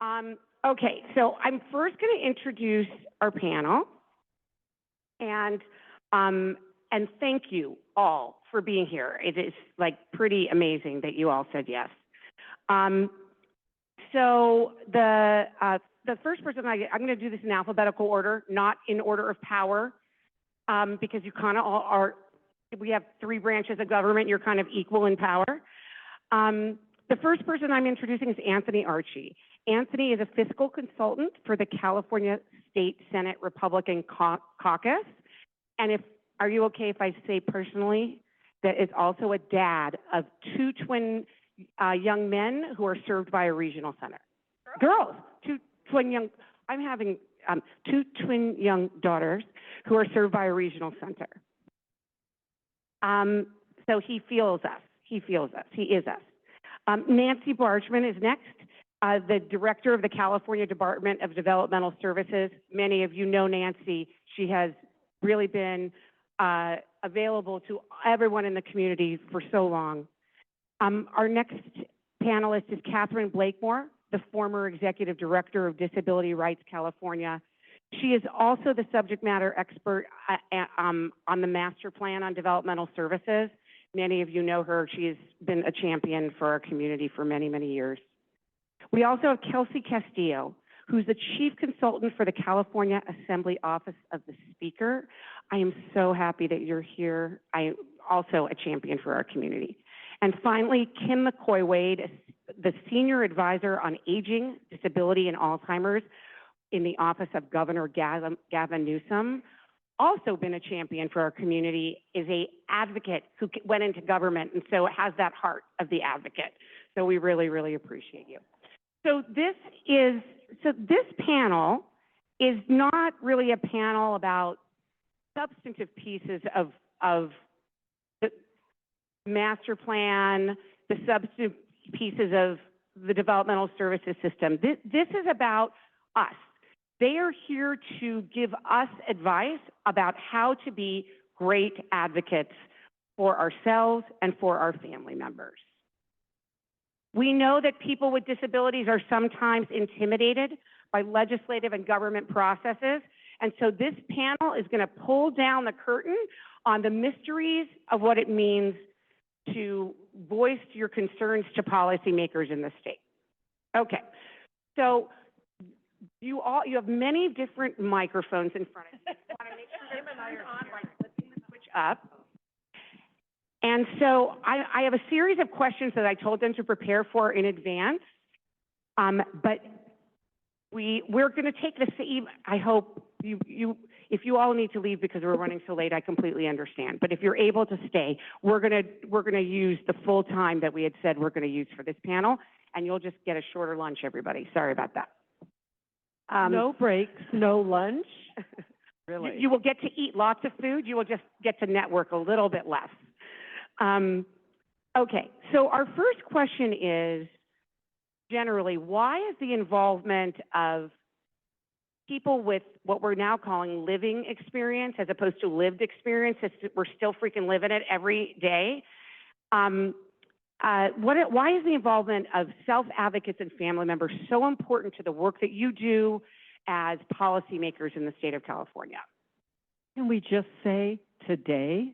Okay, so I'm first going to introduce our panel, and thank you all for being here. It is like pretty amazing that you all said yes. So the first person, I'm going to do this in alphabetical order, not in order of power, because you kind of all are. We have three branches of government. You're kind of equal in power. The first person I'm introducing is Anthony Archie. Anthony is a fiscal consultant for the California State Senate Republican Caucus. And are you okay if I say personally that it's also a dad of two twin young men who are served by a regional center? Girls, two twin young, I'm having two twin young daughters who are served by a regional center. So he feels us. He feels us. He is us. Nancy Bargmann is next, the director of the California Department of Developmental Services. Many of you know Nancy. She has really been available to everyone in the community for so long. Our next panelist is Blakemore, the former executive director of Disability Rights California. She is also the subject matter expert on the master plan on developmental services. Many of you know her. She has been a champion for our community for many, many years. We also have Kelsy Castillo, who's the chief consultant for the California Assembly Office of the Speaker. I am so happy that you're here. I am also a champion for our community. And finally, McCoy Wade, the senior advisor on aging, disability, and Alzheimer's in the office of Governor Gavin Newsom. Also been a champion for our community, is a advocate who went into government, and so has that heart of the advocate. So we really, really appreciate you. So this panel is not really a panel about substantive pieces of the master plan, the substantive pieces of the developmental services system. This is about us. They are here to give us advice about how to be great advocates for ourselves and for our family members. We know that people with disabilities are sometimes intimidated by legislative and government processes, and so this panel is going to pull down the curtain on the mysteries of what it means to voice your concerns to policymakers in the state. Okay, so you have many different microphones in front of you. I want to make sure they're turned on by flipping the switch up. And so I have a series of questions that I told them to prepare for in advance. But we're going to take the same. I hope if you all need to leave because we're running so late, I completely understand. But if you're able to stay, we're gonna use the full time that we had said we're going to use for this panel, and you'll just get a shorter lunch, everybody. Sorry about that. No breaks, no lunch. Really? You will get to eat lots of food. You will just get to network a little bit less. Okay, so our first question is, generally, why is the involvement of people with what we're now calling living experience as opposed to lived experience, we're still freaking living it every day, why is the involvement of self-advocates and family members so important to the work that you do as policymakers in the state of California? Can we just say today,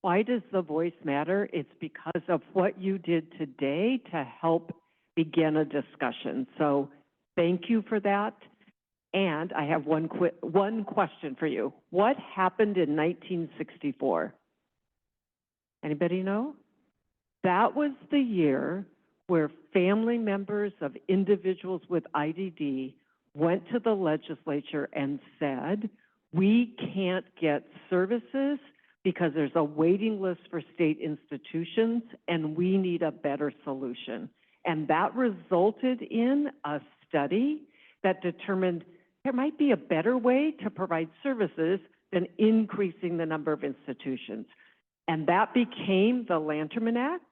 why does the voice matter? It's because of what you did today to help begin a discussion. So thank you for that. And I have one question for you. What happened in 1964? Anybody know? That was the year where family members of individuals with IDD went to the legislature and said, we can't get services because there's a waiting list for state institutions and we need a better solution. And that resulted in a study that determined there might be a better way to provide services than increasing the number of institutions. And that became the Lanterman Act.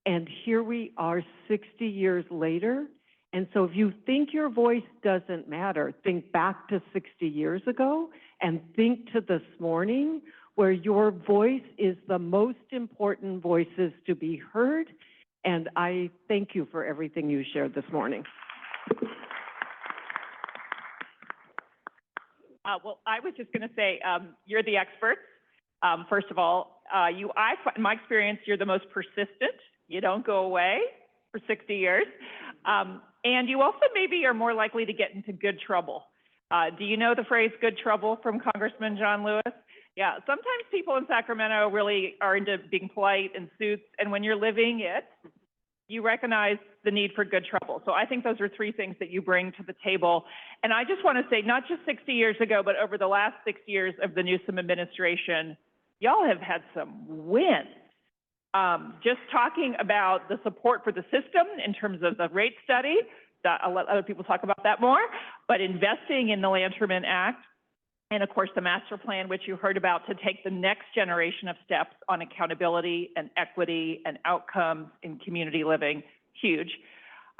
And here we are 60 years later. And so if you think your voice doesn't matter, think back to 60 years ago and think to this morning where your voice is the most important voices to be heard. And I thank you for everything you shared this morning. Well, I was just going to say, you're the experts. First of all, in my experience, you're the most persistent. You don't go away for 60 years. And you also maybe are more likely to get into good trouble. Do you know the phrase good trouble from Congressman John Lewis? Yeah, sometimes people in Sacramento really are into being polite and suits, and when you're living it, you recognize the need for good trouble. So I think those are three things that you bring to the table. And I just want to say, not just 60 years ago, but over the last 6 years of the Newsom administration, y'all have had some wins. Just talking about the support for the system in terms of the rate study, I'll let other people talk about that more, but investing in the Lanterman Act, and of course the master plan, which you heard about, to take the next generation of steps on accountability and equity and outcomes in community living, huge.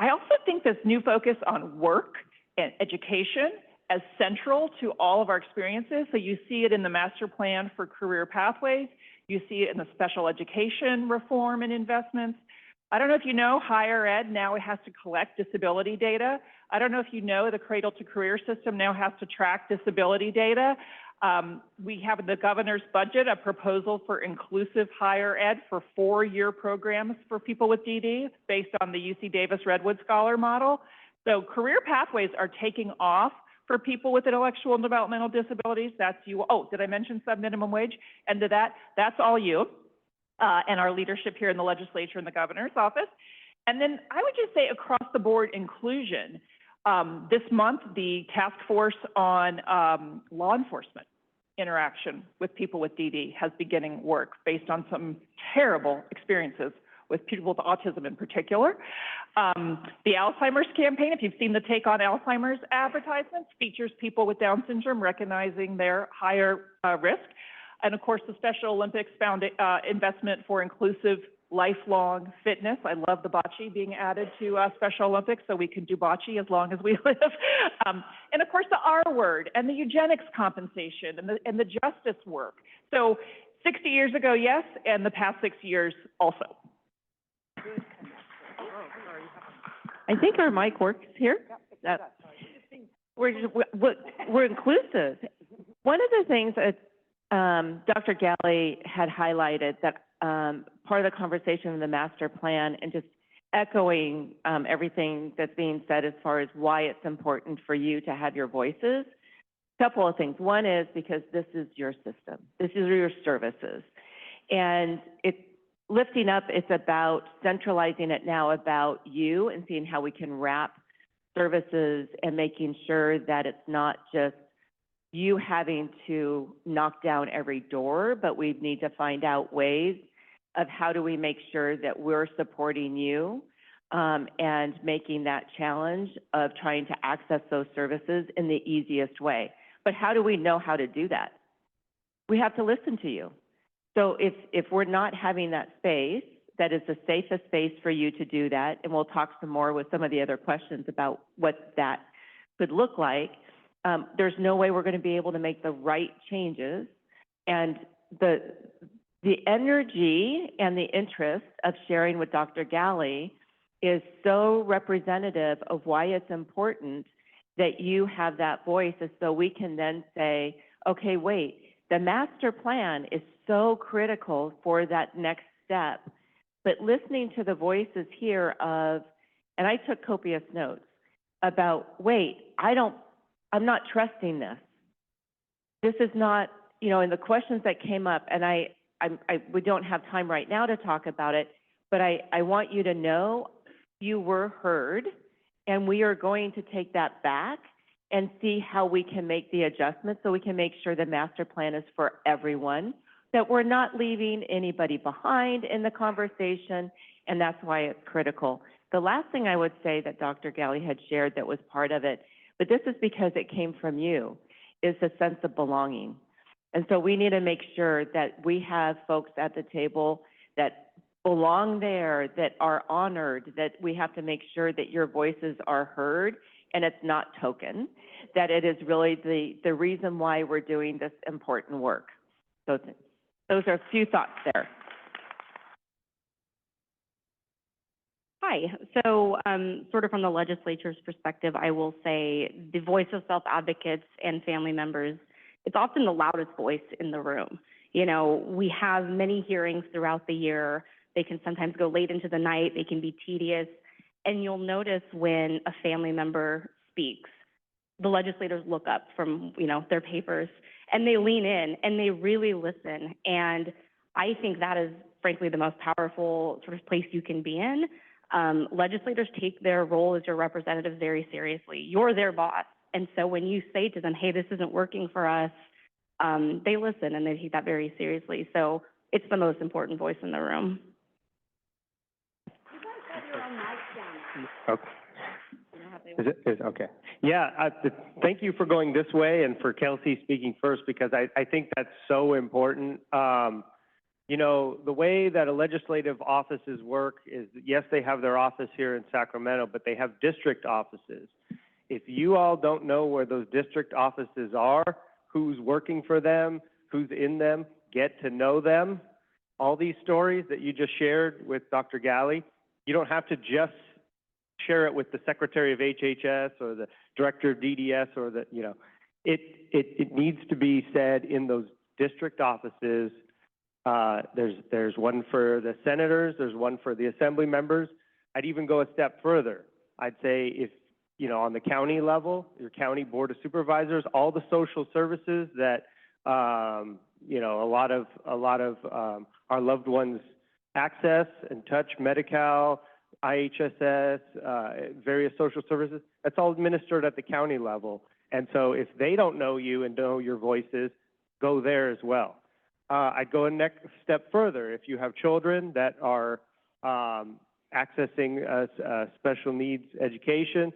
I also think this new focus on work and education as central to all of our experiences. So you see it in the master plan for career pathways. You see it in the special education reform and investments. I don't know if you know, higher ed now has to collect disability data. I don't know if you know, the Cradle to Career system now has to track disability data. We have in the governor's budget a proposal for inclusive higher ed for 4-year programs for people with DD based on the UC Davis Redwood Scholar model. So career pathways are taking off for people with intellectual and developmental disabilities. That's you. Oh, did I mention sub-minimum wage? And to that, that's all you. And our leadership here in the legislature and the governor's office. And then I would just say across the board inclusion. This month, the task force on law enforcement interaction with people with DD has beginning work based on some terrible experiences with people with autism in particular. The Alzheimer's campaign, if you've seen the Take on Alzheimer's advertisements, features people with Down syndrome recognizing their higher risk. And of course, the Special Olympics found investment for inclusive lifelong fitness. I love the bocce being added to Special Olympics, so we can do bocce as long as we live. And of course, the R word and the eugenics compensation and the justice work. So 60 years ago, yes, and the past 6 years also. I think our mic works here. We're inclusive. One of the things that Dr. Galley had highlighted that part of the conversation in the master plan, and just echoing everything that's being said as far as why it's important for you to have your voices. A couple of things. One is because this is your system. This is your services. And it's lifting up, it's about centralizing it now about you and seeing how we can wrap services and making sure that it's not just you having to knock down every door, but we need to find out ways of how do we make sure that we're supporting you and making that challenge of trying to access those services in the easiest way. But how do we know how to do that? We have to listen to you. So if we're not having that space, that is the safest space for you to do that, and we'll talk some more with some of the other questions about what that could look like, there's no way we're going to be able to make the right changes. And the energy and the interest of sharing with Dr. Galley is so representative of why it's important that you have that voice, and so we can then say, okay, wait, the master plan is so critical for that next step. But listening to the voices here of, and I took copious notes about, wait, I'm not trusting this. This is not, and the questions that came up, and we don't have time right now to talk about it, but I want you to know you were heard, and we are going to take that back and see how we can make the adjustments so we can make sure the master plan is for everyone, that we're not leaving anybody behind in the conversation, and that's why it's critical. The last thing I would say that Dr. Galley had shared that was part of it, but this is because it came from you, is the sense of belonging. And so we need to make sure that we have folks at the table that belong there, that are honored, that we have to make sure that your voices are heard and it's not token, that it is really the reason why we're doing this important work. So those are a few thoughts there. Hi. So, sort of from the legislature's perspective, I will say the voice of self-advocates and family members, it's often the loudest voice in the room. You know, we have many hearings throughout the year. They can sometimes go late into the night. They can be tedious. And you'll notice when a family member speaks, the legislators look up from, you know, their papers and they lean in and they really listen. And I think that is frankly the most powerful sort of place you can be in. Legislators take their role as your representative very seriously. You're their boss. And so when you say to them, hey, this isn't working for us, they listen and they take that very seriously. So it's the most important voice in the room. Okay. Okay. Yeah, thank you for going this way and for Kelsy speaking first, because I think that's so important. You know, the way that a legislative offices work is, yes, they have their office here in Sacramento, but they have district offices. If you all don't know where those district offices are, who's working for them, who's in them, get to know them. All these stories that you just shared with Dr. Galley, you don't have to just share it with the Secretary of HHS or the Director of DDS or the, you know, it needs to be said in those district offices. There's one for the senators, there's one for the assembly members. I'd even go a step further. I'd say if, you know, on the county level, your county board of supervisors, all the social services that, you know, a lot of our loved ones access and touch, Medi-Cal, IHSS, various social services, that's all administered at the county level. And so if they don't know you and know your voices, go there as well. I'd go a next step further. If you have children that are accessing special needs education,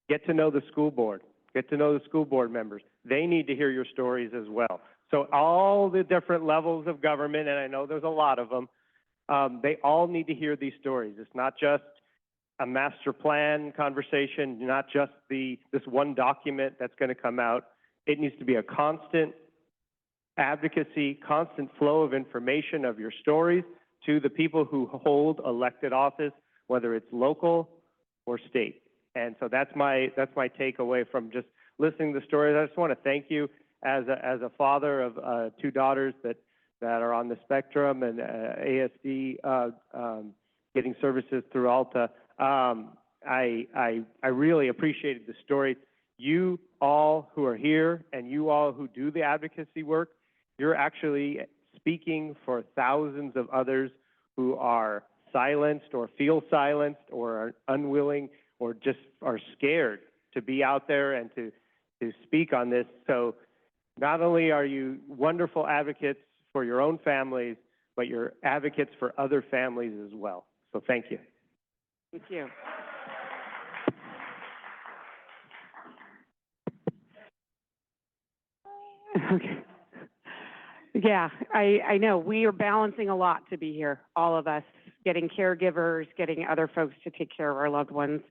get to know the school board. Get to know the school board members. They need to hear your stories as well. So all the different levels of government, and I know there's a lot of them, they all need to hear these stories. It's not just a master plan conversation, not just this one document that's going to come out. It needs to be a constant advocacy, constant flow of information of your stories to the people who hold elected office, whether it's local or state. And so that's my takeaway from just listening to the stories. I just want to thank you as a father of two daughters that are on the spectrum and ASD getting services through Alta. I really appreciated the story. You all who are here and you all who do the advocacy work, you're actually speaking for thousands of others who are silenced or feel silenced or are unwilling or just are scared to be out there and to speak on this. So not only are you wonderful advocates for your own families, but you're advocates for other families as well. So thank you. Thank you. Okay. Yeah, I know. We are balancing a lot to be here, all of us, getting caregivers, getting other folks to take care of our loved ones,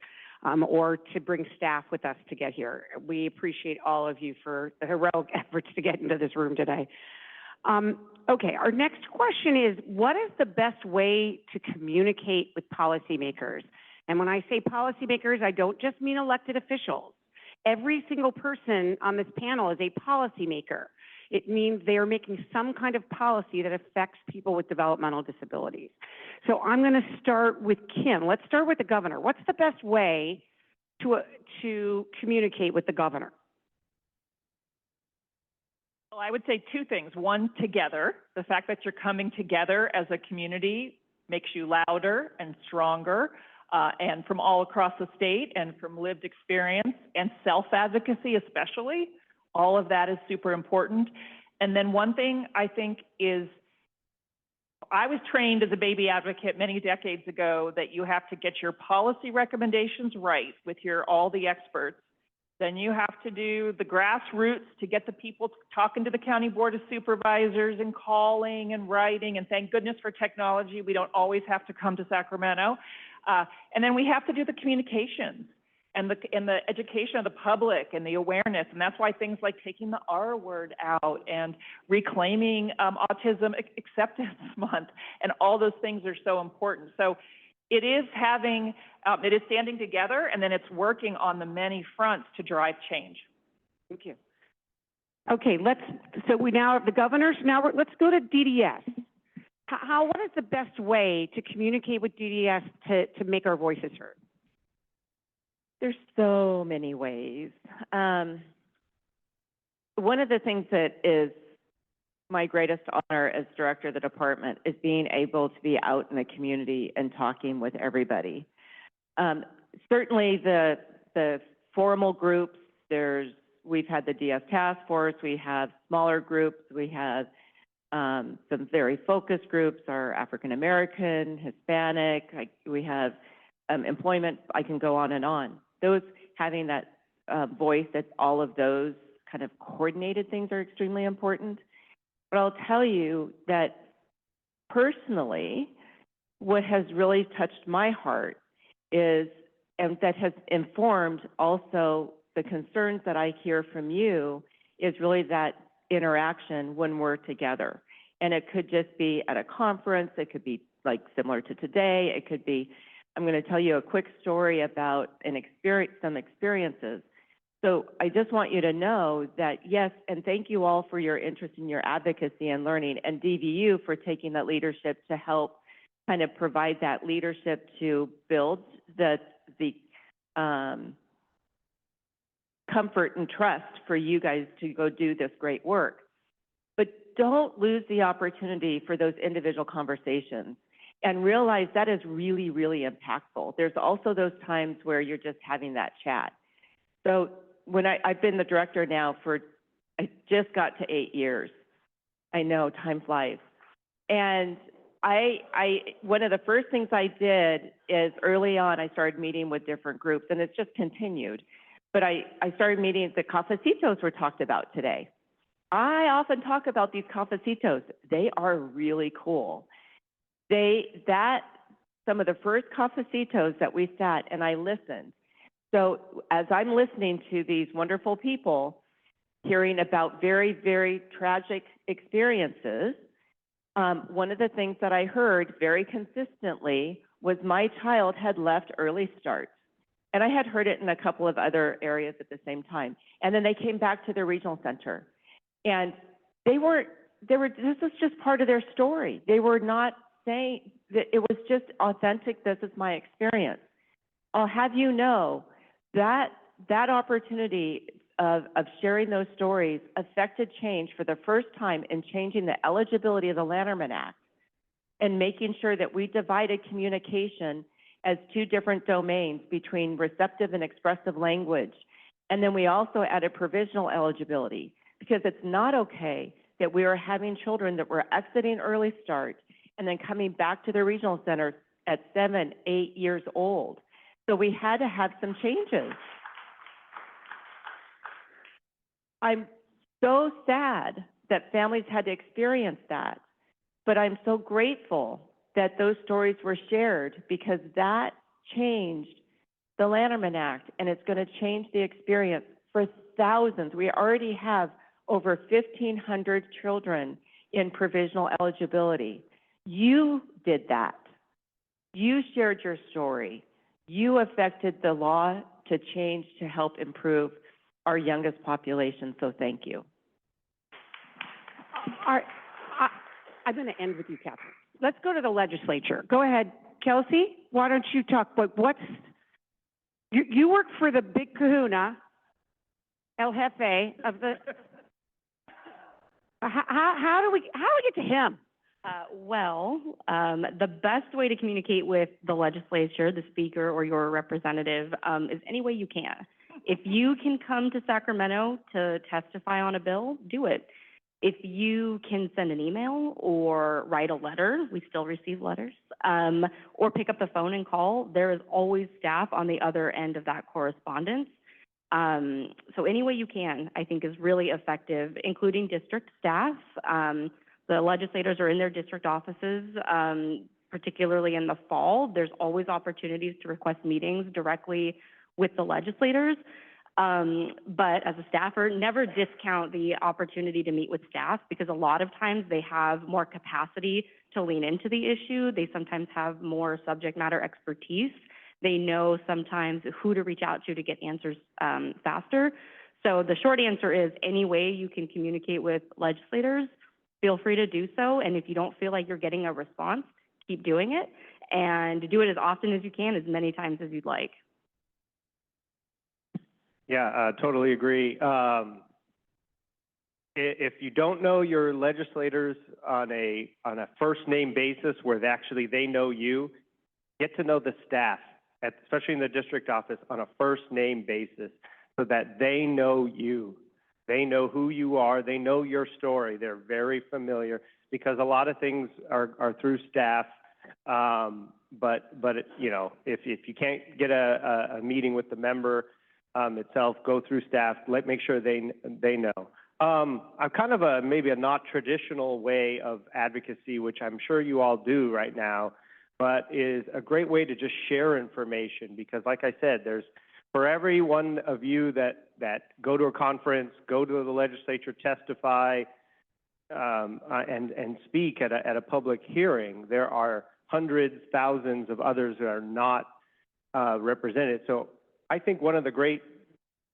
or to bring staff with us to get here. We appreciate all of you for the heroic efforts to get into this room today. Okay, our next question is, what is the best way to communicate with policymakers? And when I say policymakers, I don't just mean elected officials. Every single person on this panel is a policymaker. It means they are making some kind of policy that affects people with developmental disabilities. So I'm going to start with Kim. Let's start with the governor. What's the best way to communicate with the governor? Well, I would say two things. One, together. The fact that you're coming together as a community makes you louder and stronger, and from all across the state and from lived experience and self-advocacy especially. All of that is super important. And then one thing I think is, I was trained as a baby advocate many decades ago that you have to get your policy recommendations right with all the experts. Then you have to do the grassroots to get the people talking to the county board of supervisors and calling and writing. And thank goodness for technology. We don't always have to come to Sacramento. And then we have to do the communications and the education of the public and the awareness. And that's why things like taking the R word out and reclaiming Autism Acceptance Month and all those things are so important. So it is having, it is standing together, and then it's working on the many fronts to drive change. Thank you. Okay, so we now have the governors, let's go to DDS. What is the best way to communicate with DDS to make our voices heard? There's so many ways. One of the things that is my greatest honor as director of the department is being able to be out in the community and talking with everybody. Certainly the formal groups, we've had the DS task force, we have smaller groups, we have some very focused groups, our African American, Hispanic, we have employment, I can go on and on. Those having that voice, that all of those kind of coordinated things are extremely important. But I'll tell you that personally, what has really touched my heart is, and that has informed also the concerns that I hear from you, is really that interaction when we're together. And it could just be at a conference, it could be like similar to today, it could be, I'm going to tell you a quick story about some experiences. So I just want you to know that, yes, and thank you all for your interest in your advocacy and learning, and DVU for taking that leadership to help kind of provide that leadership to build the comfort and trust for you guys to go do this great work. But don't lose the opportunity for those individual conversations and realize that is really, really impactful. There's also those times where you're just having that chat. So when I've been the director now I just got to 8 years. I know, time flies. And one of the first things I did is early on, I started meeting with different groups, and it's just continued. But I started meeting, the cafecitos were talked about today. I often talk about these cafecitos. They are really cool. Some of the first cafecitos that we sat and I listened. So as I'm listening to these wonderful people, hearing about very, very tragic experiences, one of the things that I heard very consistently was my child had left early start. And I had heard it in a couple of other areas at the same time. And then they came back to the regional center. And this was just part of their story. They were not saying that, it was just authentic, this is my experience. I'll have you know that opportunity of sharing those stories affected change for the first time in changing the eligibility of the Lanterman Act and making sure that we divided communication as two different domains between receptive and expressive language. And then we also added provisional eligibility, because it's not okay that we are having children that were exiting early start and then coming back to the regional center at 7, 8 years old. So we had to have some changes. I'm so sad that families had to experience that, but I'm so grateful that those stories were shared, because that changed the Lanterman Act, and it's going to change the experience for thousands. We already have over 1,500 children in provisional eligibility. You did that. You shared your story. You affected the law to change to help improve our youngest population, so thank you. All right, I'm going to end with you, Catherine. Let's go to the legislature. Go ahead, Kelsy. Why don't you talk? You work for the big kahuna, El Jefe of the. How do we get to him? The best way to communicate with the legislature, the speaker, or your representative is any way you can. If you can come to Sacramento to testify on a bill, do it. If you can send an email or write a letter, we still receive letters, or pick up the phone and call, there is always staff on the other end of that correspondence. So any way you can, I think, is really effective, including district staff. The legislators are in their district offices, particularly in the fall. There's always opportunities to request meetings directly with the legislators. But as a staffer, never discount the opportunity to meet with staff, because a lot of times they have more capacity to lean into the issue. They sometimes have more subject matter expertise. They know sometimes who to reach out to get answers faster. So the short answer is any way you can communicate with legislators, feel free to do so. And if you don't feel like you're getting a response, keep doing it and do it as often as you can, as many times as you'd like. Yeah, totally agree. If you don't know your legislators on a first name basis where they know you, get to know the staff, especially in the district office, on a first name basis so that they know you. They know who you are. They know your story. They're very familiar because a lot of things are through staff. But you know, if you can't get a meeting with the member itself, go through staff. Make sure they know. I'm kind of maybe a not traditional way of advocacy, which I'm sure you all do right now, but is a great way to just share information because, like I said, there's for every one of you that go to a conference, go to the legislature, testify, and speak at a public hearing, there are hundreds, thousands of others that are not represented. So I think one of the great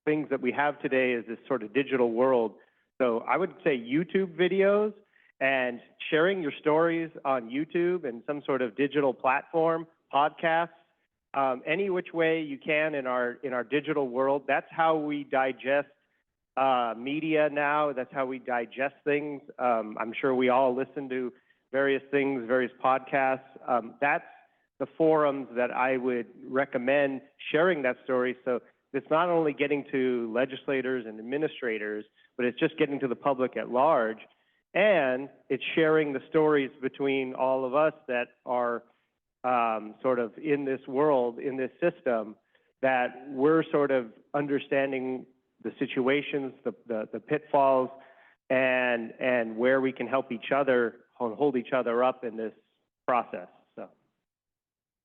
things that we have today is this sort of digital world. So I would say YouTube videos and sharing your stories on YouTube and some sort of digital platform, podcasts, any which way you can in our digital world. That's how we digest media now. That's how we digest things. I'm sure we all listen to various things, various podcasts. That's the forums that I would recommend sharing that story. So it's not only getting to legislators and administrators, but it's just getting to the public at large. And it's sharing the stories between all of us that are sort of in this world, in this system, that we're sort of understanding the situations, the pitfalls, and where we can help each other, hold each other up in this process. So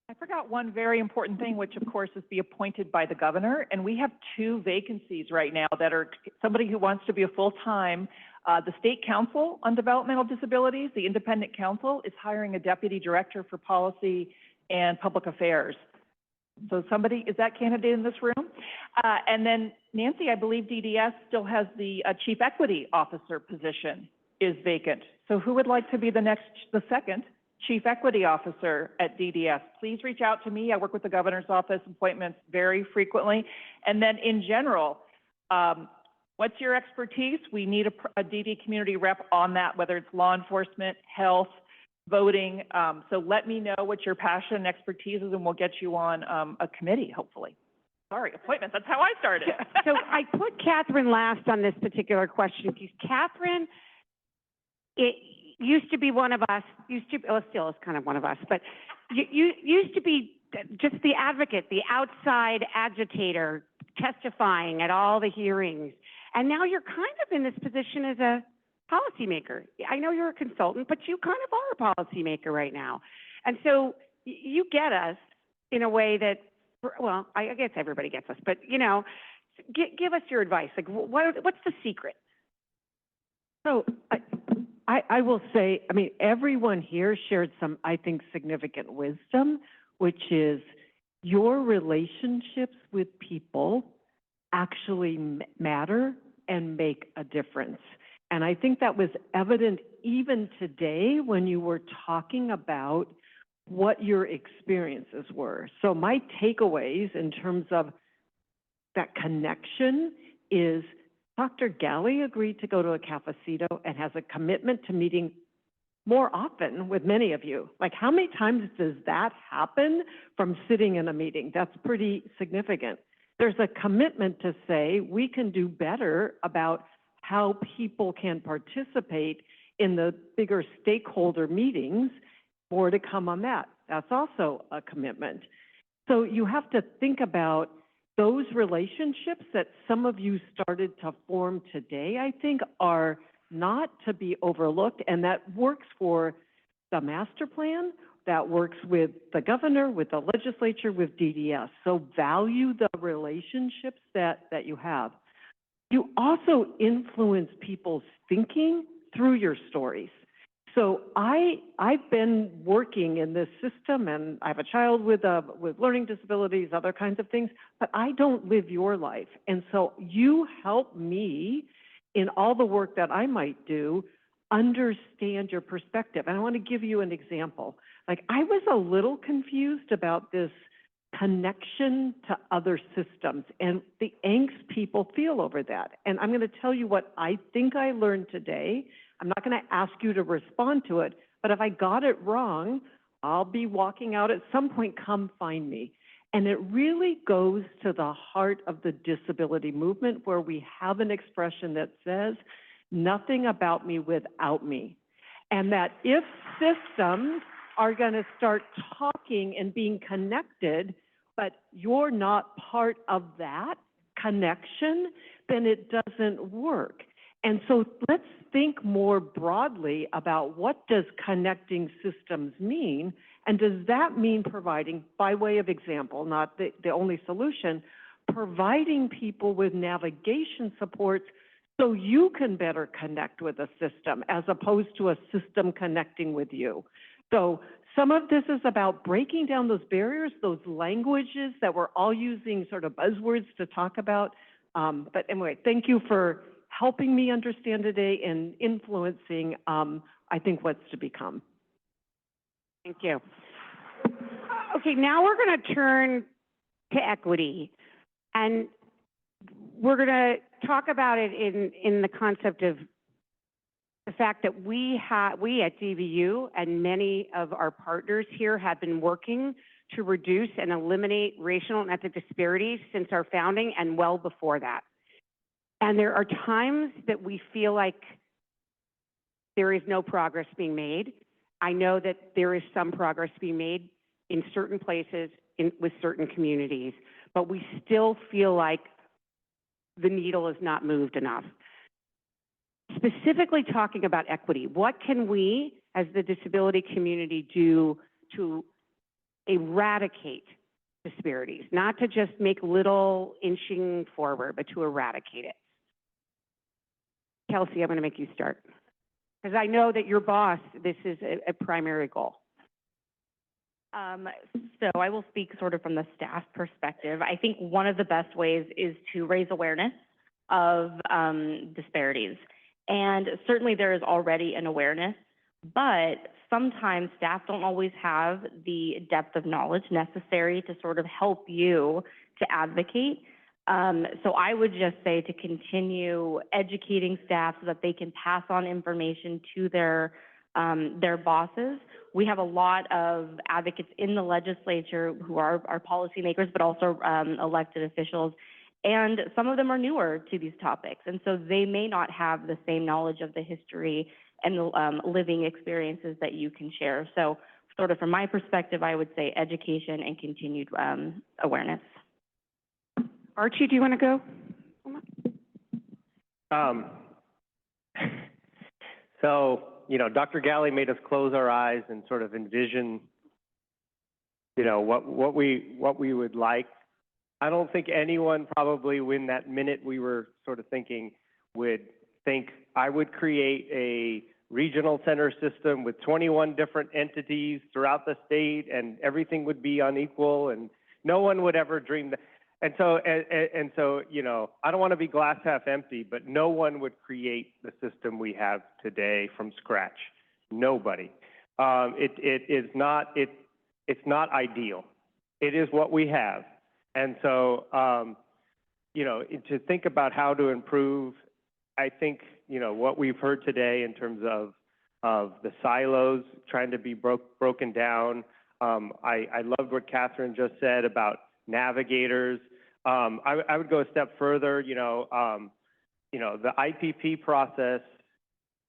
I forgot one very important thing, which of course is be appointed by the governor. And we have 2 vacancies right now that are somebody who wants to be a full-time. The State Council on Developmental Disabilities, the independent council, is hiring a deputy director for policy and public affairs. So somebody, is that candidate in this room? And then Nancy, I believe DDS still has the chief equity officer position is vacant. So who would like to be the second chief equity officer at DDS? Please reach out to me. I work with the governor's office appointments very frequently. And then in general, what's your expertise? We need a DD community rep on that, whether it's law enforcement, health, voting. So let me know what your passion and expertise is, and we'll get you on a committee, hopefully. Sorry, appointments. That's how I started. So I put Catherine last on this particular question because Catherine, it used to be one of us, still is kind of one of us, but you used to be just the advocate, the outside agitator, testifying at all the hearings. And now you're kind of in this position as a policymaker. I know you're a consultant, but you kind of are a policymaker right now. And so you get us in a way that, well, I guess everybody gets us, but, you know, give us your advice. Like, what's the secret? So I will say, I mean, everyone here shared some, I think, significant wisdom, which is your relationships with people actually matter and make a difference. And I think that was evident even today when you were talking about what your experiences were. So my takeaways in terms of that connection is Dr. Galley agreed to go to a cafecito and has a commitment to meeting more often with many of you. Like, how many times does that happen from sitting in a meeting? That's pretty significant. There's a commitment to say we can do better about how people can participate in the bigger stakeholder meetings. More to come on that. That's also a commitment. So you have to think about those relationships that some of you started to form today, I think, are not to be overlooked, and that works for the master plan, that works with the governor, with the legislature, with DDS. So value the relationships that you have. You also influence people's thinking through your stories. So I've been working in this system, and I have a child with learning disabilities, other kinds of things, but I don't live your life. And so you help me in all the work that I might do understand your perspective. And I want to give you an example. Like, I was a little confused about this connection to other systems and the angst people feel over that. And I'm going to tell you what I think I learned today. I'm not going to ask you to respond to it, but if I got it wrong, I'll be walking out at some point. Come find me. And it really goes to the heart of the disability movement, where we have an expression that says, nothing about me without me. And that if systems are going to start talking and being connected, but you're not part of that connection, then it doesn't work. And so let's think more broadly about, what does connecting systems mean? And does that mean providing, by way of example, not the only solution, providing people with navigation supports so you can better connect with a system as opposed to a system connecting with you? So some of this is about breaking down those barriers, those languages that we're all using sort of buzzwords to talk about. But anyway, thank you for helping me understand today and influencing, I think, what's to become. Thank you. Okay, now we're going to turn to equity, and we're going to talk about it in the concept of the fact that we at DVU and many of our partners here have been working to reduce and eliminate racial and ethnic disparities since our founding and well before that. And there are times that we feel like there is no progress being made. I know that there is some progress being made in certain places with certain communities, but we still feel like the needle is not moved enough. Specifically talking about equity, what can we as the disability community do to eradicate disparities? Not to just make little inching forward, but to eradicate it. Kelsy, I'm going to make you start, because I know that your boss, this is a primary goal. So I will speak sort of from the staff perspective. I think one of the best ways is to raise awareness of disparities. And certainly there is already an awareness, but sometimes staff don't always have the depth of knowledge necessary to sort of help you to advocate. So I would just say to continue educating staff so that they can pass on information to their bosses. We have a lot of advocates in the legislature who are policymakers, but also elected officials. And some of them are newer to these topics. And so they may not have the same knowledge of the history and the living experiences that you can share. So sort of from my perspective, I would say education and continued awareness. Archie, do you want to go? So, you know, Dr. Galley made us close our eyes and sort of envision, you know, what we would like. I don't think anyone probably, when that minute we were sort of thinking, would think I would create a regional center system with 21 different entities throughout the state and everything would be unequal, and no one would ever dream that. And so, you know, I don't want to be glass half empty, but no one would create the system we have today from scratch. Nobody. It's not ideal. It is what we have. And so, you know, to think about how to improve, I think, you know, what we've heard today in terms of the silos trying to be broken down. I loved what Catherine just said about navigators. I would go a step further, you know, the IPP process,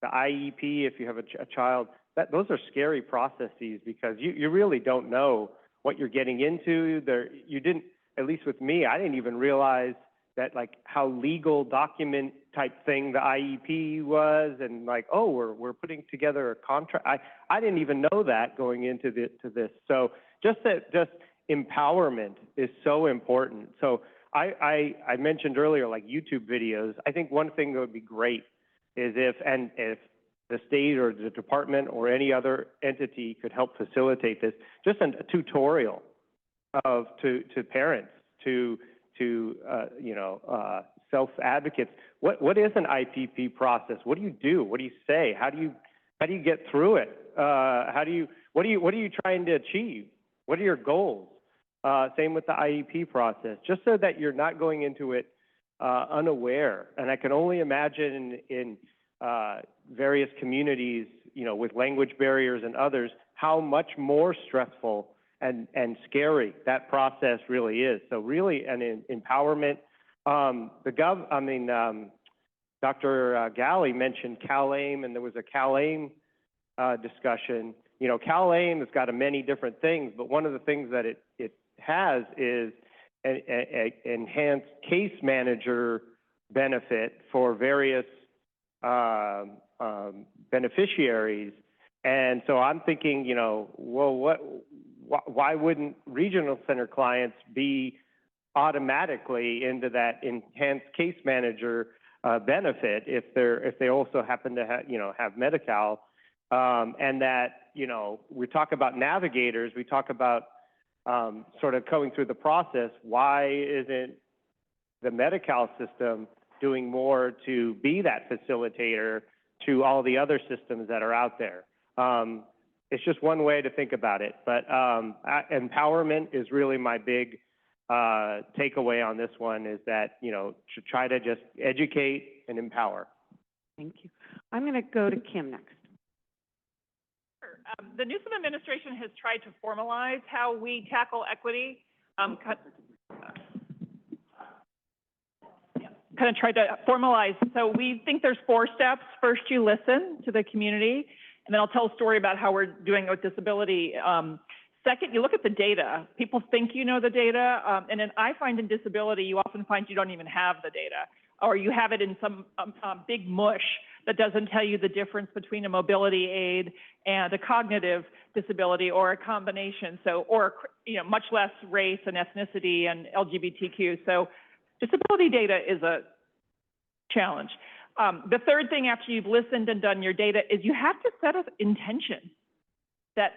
the IEP, if you have a child, those are scary processes because you really don't know what you're getting into. You didn't, at least with me, I didn't even realize that, like, how legal document type thing the IEP was, and like, oh, we're putting together a contract. I didn't even know that going into this. So just empowerment is so important. So I mentioned earlier, like YouTube videos. I think one thing that would be great is if the state or the department or any other entity could help facilitate this. Just a tutorial to parents, to self-advocates. What is an IPP process? What do you do? What do you say? How do you get through it? What are you trying to achieve? What are your goals? Same with the IEP process, just so that you're not going into it unaware. And I can only imagine in various communities, with language barriers and others, how much more stressful and scary that process really is. So really an empowerment. Dr. Galley mentioned CalAIM, and there was a CalAIM discussion. CalAIM has got many different things, but one of the things that it has is an enhanced case manager benefit for various beneficiaries. And so I'm thinking, why wouldn't regional center clients be automatically into that enhanced case manager benefit if they also happen to have Medi-Cal, and that we talk about navigators, we talk about sort of going through the process. Why isn't the Medi-Cal system doing more to be that facilitator to all the other systems that are out there? It's just one way to think about it, but empowerment is really my big takeaway on this one, is that, to try to just educate and empower. Thank you. I'm going to go to Kim next. Sure. The Newsom administration has tried to formalize how we tackle equity. Kind of tried to formalize. So we think there's 4 steps. First, you listen to the community, and then I'll tell a story about how we're doing it with disability. Second, you look at the data. People think you know the data, and then I find in disability, you often find you don't even have the data, or you have it in some big mush that doesn't tell you the difference between a mobility aid and a cognitive disability, or a combination. So, or much less race and ethnicity and LGBTQ. So, disability data is a challenge. The third thing after you've listened and done your data is you have to set an intention that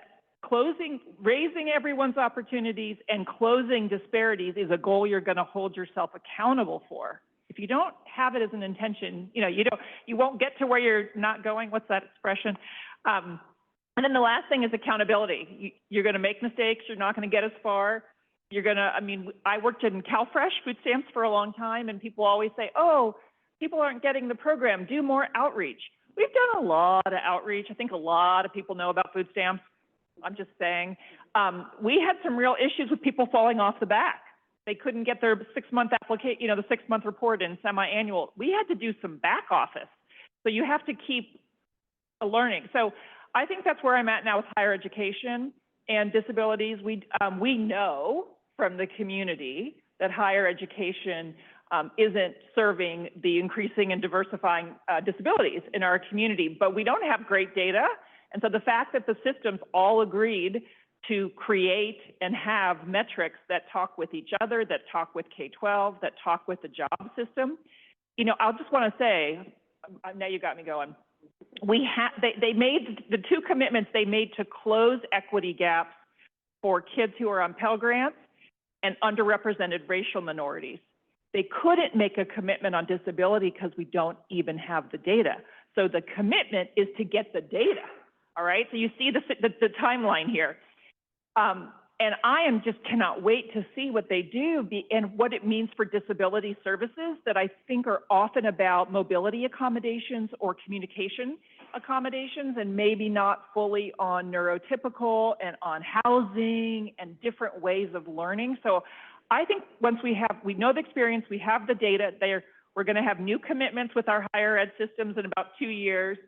raising everyone's opportunities and closing disparities is a goal you're going to hold yourself accountable for. If you don't have it as an intention, you won't get to where you're not going. What's that expression? And then the last thing is accountability. You're going to make mistakes. You're not going to get as far. I worked in CalFresh food stamps for a long time, and people always say, oh, people aren't getting the program. Do more outreach. We've done a lot of outreach. I think a lot of people know about food stamps. I'm just saying. We had some real issues with people falling off the back. They couldn't get their 6-month application, the 6-month report in semi-annual. We had to do some back office. So you have to keep learning. So I think that's where I'm at now with higher education and disabilities. We know from the community that higher education isn't serving the increasing and diversifying disabilities in our community, but we don't have great data. And so the fact that the systems all agreed to create and have metrics that talk with each other, that talk with K-12, that talk with the job system, I'll just want to say, now you got me going. They made the 2 commitments they made to close equity gaps for kids who are on Pell Grants and underrepresented racial minorities. They couldn't make a commitment on disability because we don't even have the data. So the commitment is to get the data. All right, so you see the timeline here. And I cannot wait to see what they do and what it means for disability services that I think are often about mobility accommodations or communication accommodations, and maybe not fully on neurotypical and on housing and different ways of learning. So I think once we know the experience, we have the data, we're going to have new commitments with our higher ed systems in about 2 years.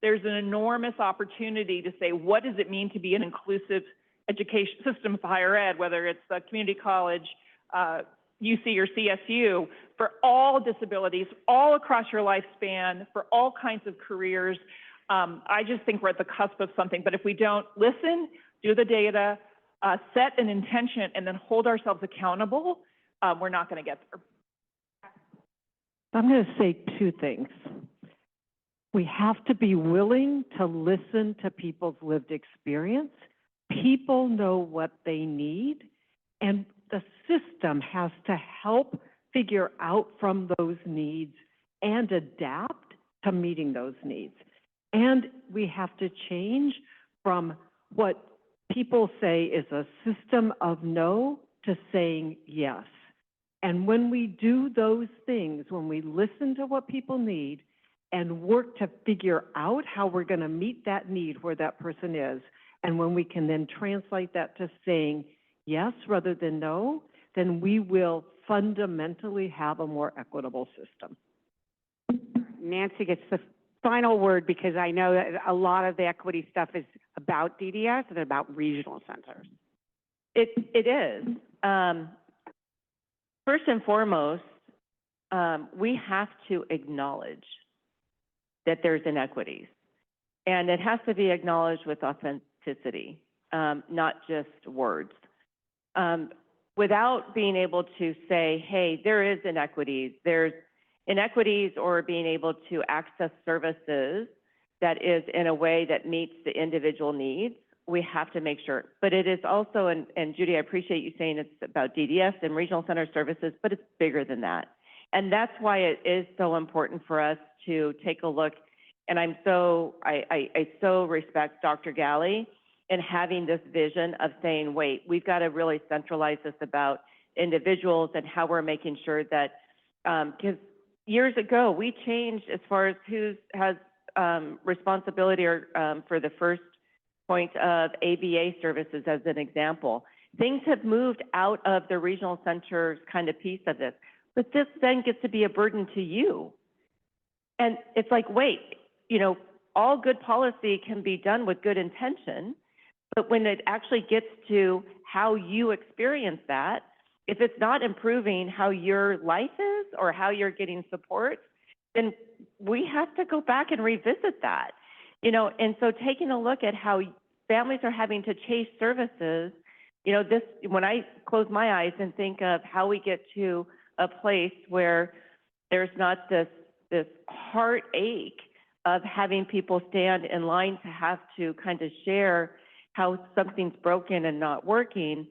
There's an enormous opportunity to say, what does it mean to be an inclusive education system of higher ed, whether it's a community college, UC or CSU, for all disabilities, all across your lifespan, for all kinds of careers. I just think we're at the cusp of something. But if we don't listen, do the data, set an intention, and then hold ourselves accountable, we're not going to get there. I'm going to say 2 things. We have to be willing to listen to people's lived experience. People know what they need, and the system has to help figure out from those needs and adapt to meeting those needs. And we have to change from what people say is a system of no to saying yes. And when we do those things, when we listen to what people need and work to figure out how we're going to meet that need where that person is, and when we can then translate that to saying yes rather than no, then we will fundamentally have a more equitable system. Nancy gets the final word, because I know that a lot of the equity stuff is about DDS and about regional centers. It is. First and foremost, we have to acknowledge that there's inequities, and it has to be acknowledged with authenticity, not just words. Without being able to say, hey, there is inequities, there's inequities, or being able to access services that is in a way that meets the individual needs, we have to make sure. But it is also, and Judy, I appreciate you saying it's about DDS and regional center services, but it's bigger than that. And that's why it is so important for us to take a look. And I so respect Dr. Galley in having this vision of saying, wait, we've got to really centralize this about individuals and how we're making sure that, because years ago, we changed as far as who has responsibility or for the first point of ABA services as an example. Things have moved out of the regional centers kind of piece of this, but this then gets to be a burden to you. And it's like, wait, you know, all good policy can be done with good intention, but when it actually gets to how you experience that, if it's not improving how your life is or how you're getting support, then we have to go back and revisit that. You know, and so taking a look at how families are having to chase services, you know, this, when I close my eyes and think of how we get to a place where there's not this heartache of having people stand in line to have to kind of share how something's broken and not working,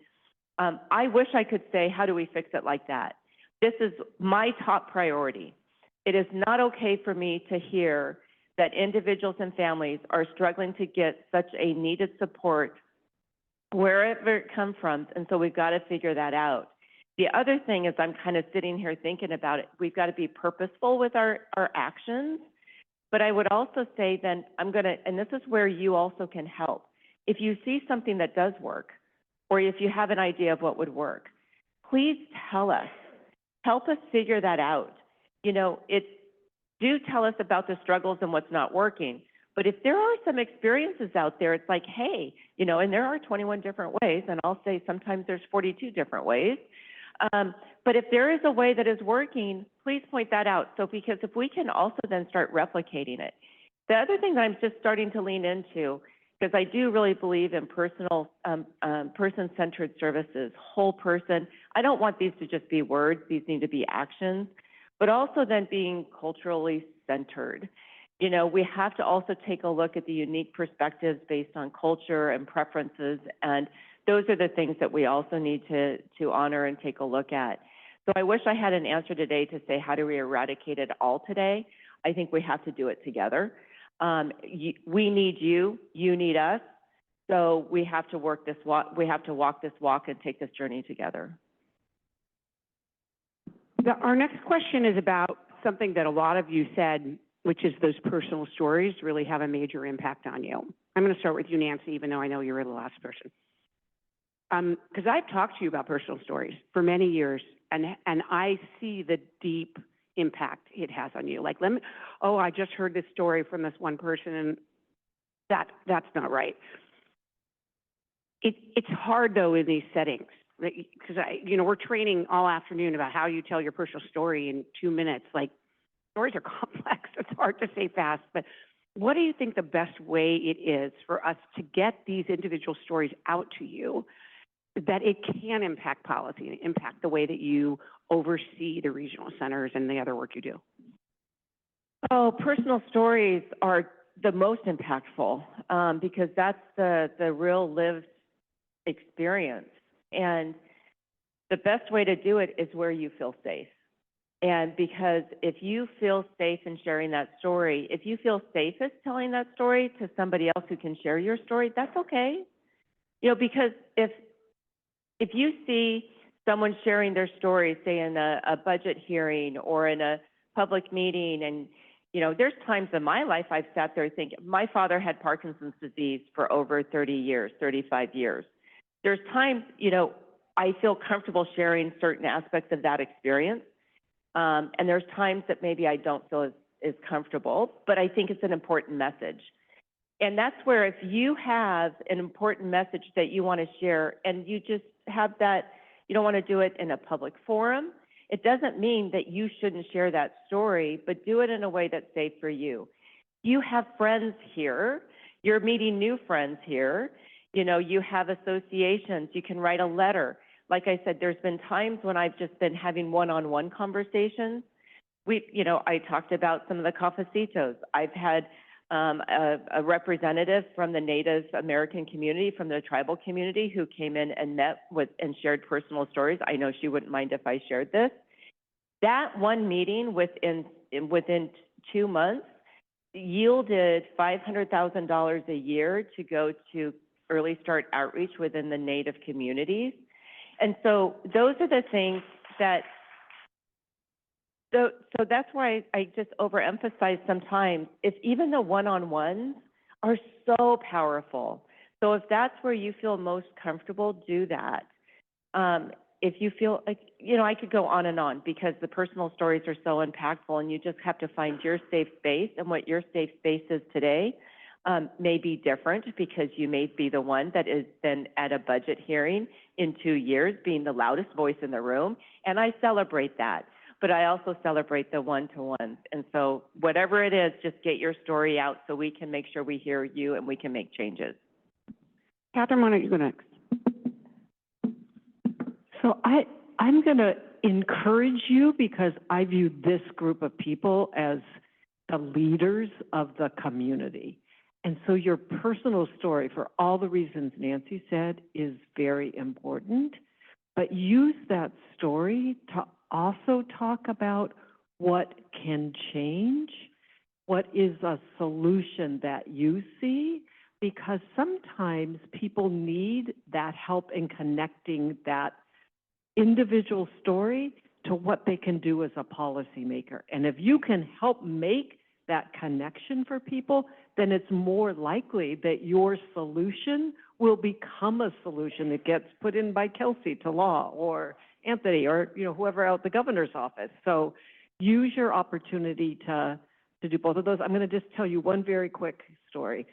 I wish I could say, how do we fix it like that? This is my top priority. It is not okay for me to hear that individuals and families are struggling to get such a needed support wherever it comes from, and so we've got to figure that out. The other thing is, I'm kind of sitting here thinking about it, we've got to be purposeful with our actions, but I would also say then I'm going to, and this is where you also can help. If you see something that does work, or if you have an idea of what would work, please tell us. Help us figure that out. You know, do tell us about the struggles and what's not working. But if there are some experiences out there, it's like, hey, you know, and there are 21 different ways, and I'll say sometimes there's 42 different ways. But if there is a way that is working, please point that out. So because if we can also then start replicating it. The other thing that I'm just starting to lean into, because I do really believe in personal, person-centered services, whole person. I don't want these to just be words, these need to be actions, but also then being culturally centered. You know, we have to also take a look at the unique perspectives based on culture and preferences, and those are the things that we also need to honor and take a look at. So I wish I had an answer today to say, how do we eradicate it all today? I think we have to do it together. We need you, you need us, so we have to work this walk, we have to walk this walk and take this journey together. Our next question is about something that a lot of you said, which is those personal stories really have a major impact on you. I'm going to start with you, Nancy, even though I know you're the last person. Because I've talked to you about personal stories for many years, and I see the deep impact it has on you. Like, I just heard this story from this one person, and that's not right. It's hard though in these settings, because we're training all afternoon about how you tell your personal story in 2 minutes. Like, stories are complex. It's hard to say fast, but what do you think the best way it is for us to get these individual stories out to you, that it can impact policy and impact the way that you oversee the regional centers and the other work you do? Oh, personal stories are the most impactful, because that's the real lived experience. And the best way to do it is where you feel safe. And because if you feel safe in sharing that story, if you feel safest telling that story to somebody else who can share your story, that's okay. You know, because if you see someone sharing their story, say in a budget hearing or in a public meeting, and, you know, there's times in my life I've sat there thinking, my father had Parkinson's disease for over 30 years, 35 years. There's times, you know, I feel comfortable sharing certain aspects of that experience. And there's times that maybe I don't feel as comfortable, but I think it's an important message. And that's where if you have an important message that you want to share and you just have that, you don't want to do it in a public forum, it doesn't mean that you shouldn't share that story, but do it in a way that's safe for you. You have friends here, you're meeting new friends here, you know, you have associations, you can write a letter. Like I said, there's been times when I've just been having one-on-one conversations. You know, I talked about some of the cafecitos. I've had a representative from the Native American community, from the tribal community, who came in and met with and shared personal stories. I know she wouldn't mind if I shared this. That one meeting within 2 months yielded $500,000 a year to go to early start outreach within the Native communities. And so those are the things that, so that's why I just overemphasize sometimes, if even the one-on-ones are so powerful. So if that's where you feel most comfortable, do that. If you feel like, you know, I could go on and on because the personal stories are so impactful, and you just have to find your safe space, and what your safe space is today may be different, because you may be the one that is then at a budget hearing in 2 years being the loudest voice in the room, and I celebrate that. But I also celebrate the one-to-ones. And so whatever it is, just get your story out so we can make sure we hear you and we can make changes. Catherine, why don't you go next? So I'm going to encourage you, because I view this group of people as the leaders of the community. And so your personal story, for all the reasons Nancy said, is very important. But use that story to also talk about what can change, what is a solution that you see, because sometimes people need that help in connecting that individual story to what they can do as a policymaker. And if you can help make that connection for people, then it's more likely that your solution will become a solution that gets put in by Kelsy to law, or Anthony, or, you know, whoever out the governor's office. So use your opportunity to do both of those. I'm going to just tell you one very quick story.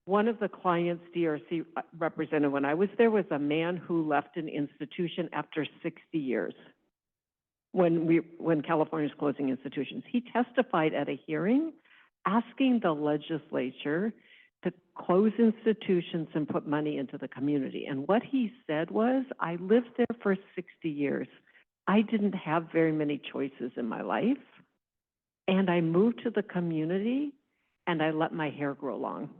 One of the clients DRC represented when I was there was a man who left an institution after 60 years when California was closing institutions. He testified at a hearing asking the legislature to close institutions and put money into the community. And what he said was, I lived there for 60 years. I didn't have very many choices in my life. And I moved to the community and I let my hair grow long,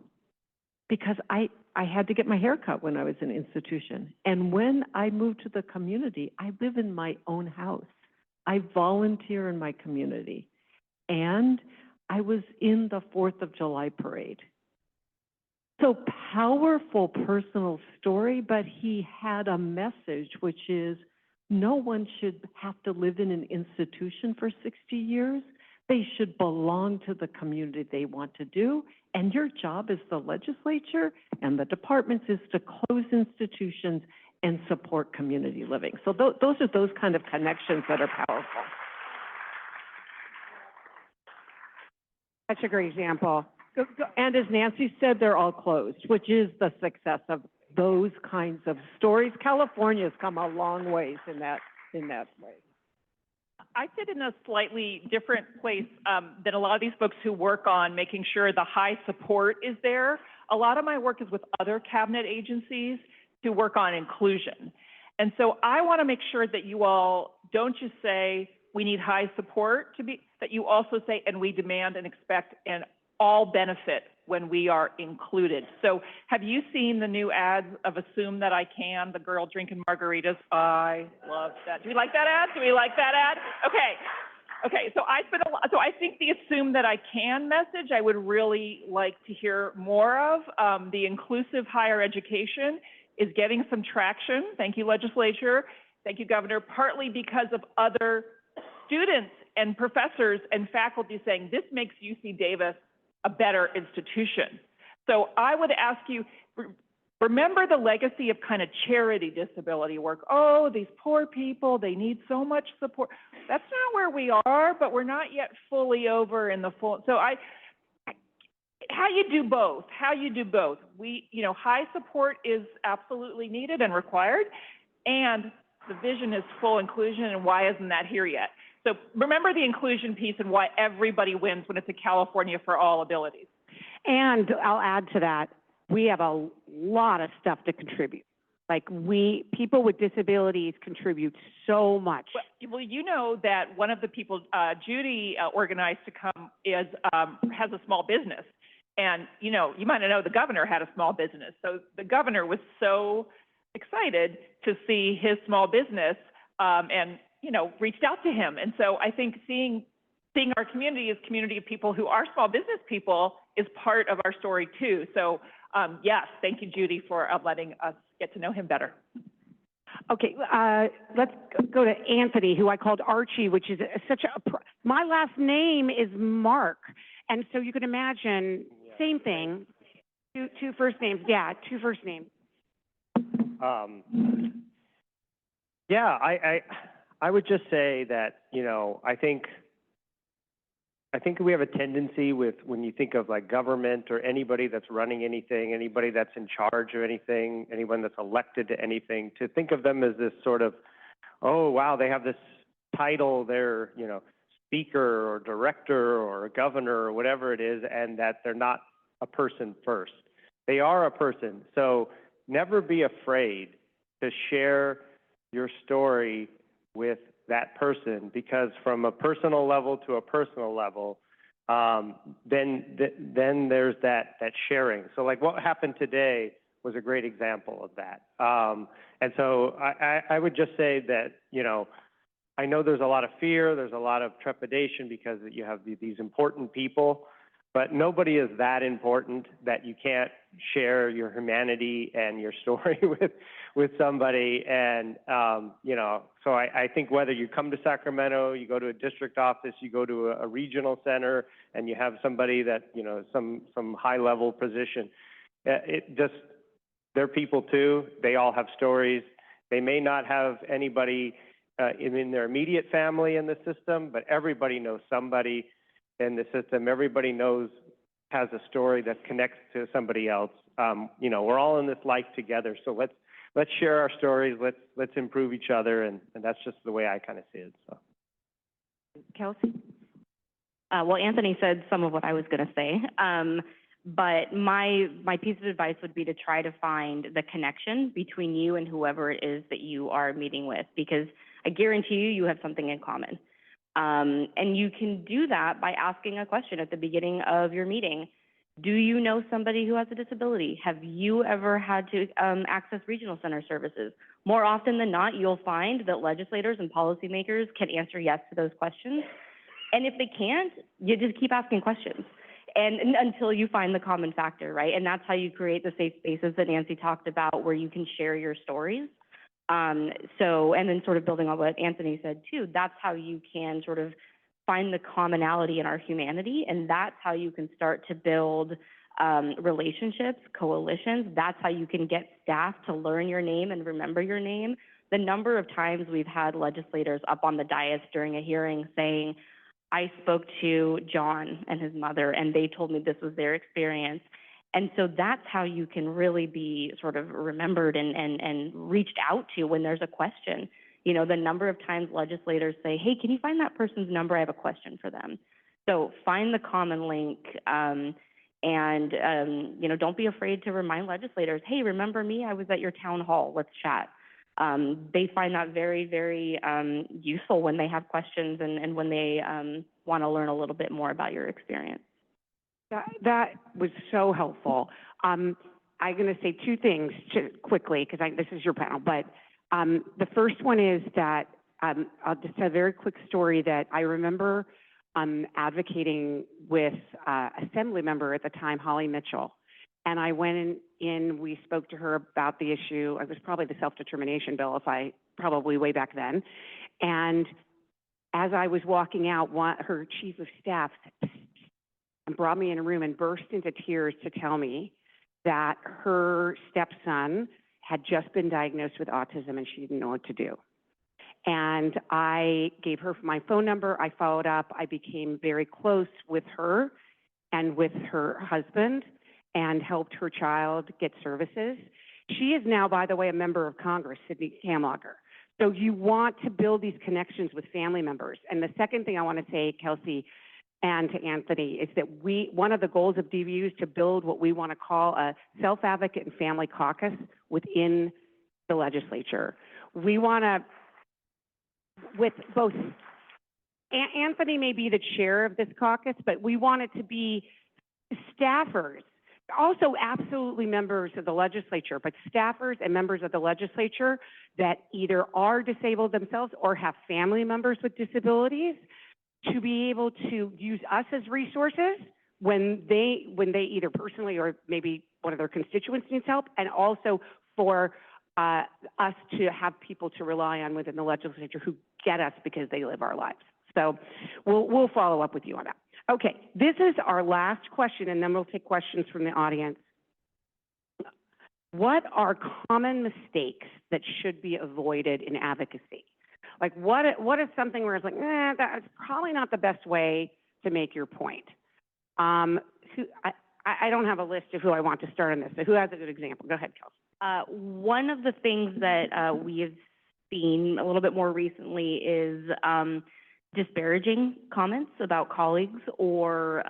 because I had to get my hair cut when I was in an institution. And when I moved to the community, I live in my own house. I volunteer in my community. And I was in the 4th of July parade. So powerful personal story, but he had a message, which is no one should have to live in an institution for 60 years. They should belong to the community they want to do. And your job as the legislature and the departments is to close institutions and support community living. So those are those kind of connections that are powerful. That's a great example. And as Nancy said, they're all closed, which is the success of those kinds of stories. California's come a long ways in that way. I sit in a slightly different place than a lot of these folks who work on making sure the high support is there. A lot of my work is with other cabinet agencies to work on inclusion. And so I want to make sure that you all don't just say, we need high support to be, that you also say, and we demand and expect and all benefit when we are included. So have you seen the new ads of Assume That I Can, the girl drinking margaritas? I love that. Do we like that ad? Do we like that ad? Okay. Okay, so I think the Assume That I Can message, I would really like to hear more of. The inclusive higher education is getting some traction. Thank you, legislature. Thank you, Governor, partly because of other students and professors and faculty saying this makes UC Davis a better institution. So I would ask you, remember the legacy of kind of charity disability work. Oh, these poor people, they need so much support. That's not where we are, but we're not yet fully over in the full. So how you do both, high support is absolutely needed and required, and the vision is full inclusion, and why isn't that here yet? So remember the inclusion piece and why everybody wins when it's a California for all abilities. And I'll add to that, we have a lot of stuff to contribute. Like people with disabilities contribute so much. Well, you know that one of the people Judy organized to come is has a small business, and you might not know the governor had a small business. So the governor was so excited to see his small business, and reached out to him. And so I think seeing our community as a community of people who are small business people is part of our story too. So yes, thank you, Judy, for letting us get to know him better. Okay, let's go to Anthony, who I called Archie, which is my last name is Mark. And so you can imagine, same thing, two first names. Yeah, two first names. Yeah, I would just say that, I think we have a tendency with, when you think of like government or anybody that's running anything, anybody that's in charge of anything, anyone that's elected to anything, to think of them as this sort of, oh, wow, they have this title, they're, speaker or director or a governor or whatever it is, and that they're not a person first. They are a person. So never be afraid to share your story with that person, because from a personal level to a personal level, then there's that sharing. So like what happened today was a great example of that. And so I would just say that, I know there's a lot of fear, there's a lot of trepidation because you have these important people, but nobody is that important that you can't share your humanity and your story with somebody. And, so I think whether you come to Sacramento, you go to a district office, you go to a regional center, and you have somebody that, some high-level position, they're people too. They all have stories. They may not have anybody in their immediate family in the system, but everybody knows somebody in the system. Everybody has a story that connects to somebody else. We're all in this life together, so let's share our stories. Let's improve each other, and that's just the way I kind of see it. So, Kelsy? Well, Anthony said some of what I was going to say, but my piece of advice would be to try to find the connection between you and whoever it is that you are meeting with, because I guarantee you have something in common. And you can do that by asking a question at the beginning of your meeting. Do you know somebody who has a disability? Have you ever had to access regional center services? More often than not, you'll find that legislators and policymakers can answer yes to those questions. And if they can't, you just keep asking questions and until you find the common factor, right? And that's how you create the safe spaces that Nancy talked about, where you can share your stories. And then sort of building on what Anthony said too, that's how you can sort of find the commonality in our humanity, and that's how you can start to build relationships, coalitions. That's how you can get staff to learn your name and remember your name. The number of times we've had legislators up on the dais during a hearing saying, I spoke to John and his mother, and they told me this was their experience. And so that's how you can really be sort of remembered and reached out to when there's a question. The number of times legislators say, hey, can you find that person's number? I have a question for them. So find the common link, and don't be afraid to remind legislators, hey, remember me? I was at your town hall. Let's chat. They find that very, very useful when they have questions and when they want to learn a little bit more about your experience. That was so helpful. I'm going to say two things quickly, because this is your panel, but the first one is that I'll just tell a very quick story that I remember advocating with Assembly member at the time, Holly Mitchell. And I went in, we spoke to her about the issue. It was probably the self-determination bill, probably way back then. And as I was walking out, her chief of staff brought me in a room and burst into tears to tell me that her stepson had just been diagnosed with autism and she didn't know what to do. And I gave her my phone number. I followed up. I became very close with her and with her husband and helped her child get services. She is now, by the way, a member of Congress, Sydney Kamlager. So you want to build these connections with family members. And the second thing I want to say, Kelsy, and to Anthony, is that one of the goals of DVU is to build what we want to call a self-advocate and family caucus within the legislature. We want to, with both, Anthony may be the chair of this caucus, but we want it to be staffers, also absolutely members of the legislature, but staffers and members of the legislature that either are disabled themselves or have family members with disabilities, to be able to use us as resources when they either personally or maybe one of their constituents needs help, and also for us to have people to rely on within the legislature who get us because they live our lives. So we'll follow up with you on that. Okay, this is our last question, and then we'll take questions from the audience. What are common mistakes that should be avoided in advocacy? Like, what is something where it's like, that's probably not the best way to make your point? I don't have a list of who I want to start on this, so who has a good example? Go ahead, Kelsy. One of the things that we have seen a little bit more recently is disparaging comments about colleagues or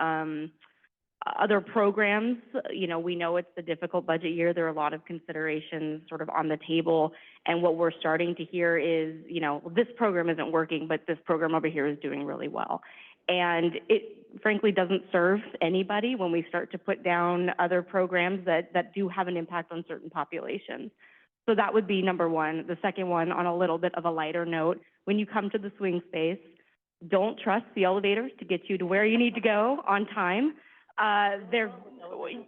other programs. You know, we know it's a difficult budget year. There are a lot of considerations sort of on the table. And what we're starting to hear is, you know, this program isn't working, but this program over here is doing really well. And it frankly doesn't serve anybody when we start to put down other programs that do have an impact on certain populations. So that would be number one. The second one, on a little bit of a lighter note, when you come to the swing space, don't trust the elevators to get you to where you need to go on time.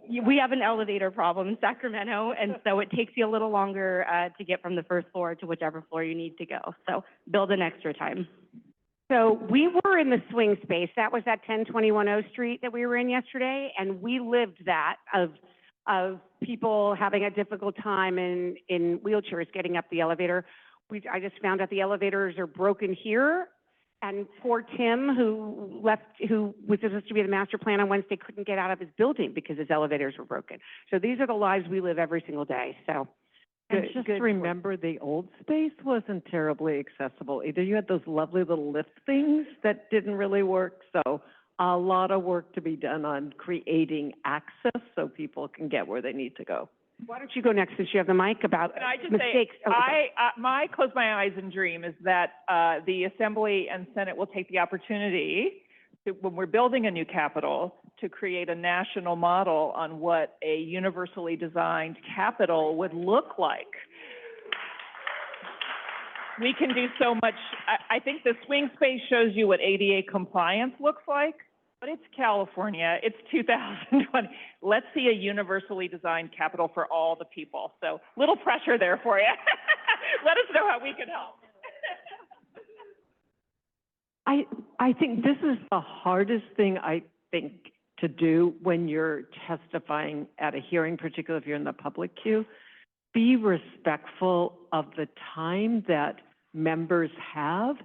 We have an elevator problem in Sacramento, and so it takes you a little longer to get from the first floor to whichever floor you need to go. So build in extra time. So we were in the swing space. That was at 1021 O Street that we were in yesterday, and we lived that of people having a difficult time in wheelchairs getting up the elevator. I just found out the elevators are broken here. And poor Tim, who was supposed to be the master plan on Wednesday, couldn't get out of his building because his elevators were broken. So these are the lives we live every single day. So, and just remember, the old space wasn't terribly accessible either. You had those lovely little lift things that didn't really work. So a lot of work to be done on creating access so people can get where they need to go. Why don't you go next, since you have the mic, about Can I just mistakes? say, my close my eyes and dream is that the Assembly and Senate will take the opportunity to, when we're building a new Capitol, to create a national model on what a universally designed Capitol would look like. We can do so much. I think the swing space shows you what ADA compliance looks like. But it's California, it's 2020. Let's see a universally designed Capitol for all the people. So little pressure there for you. Let us know how we can help. I think this is the hardest thing, I think, to do when you're testifying at a hearing, particularly if you're in the public queue. Be respectful of the time that members have.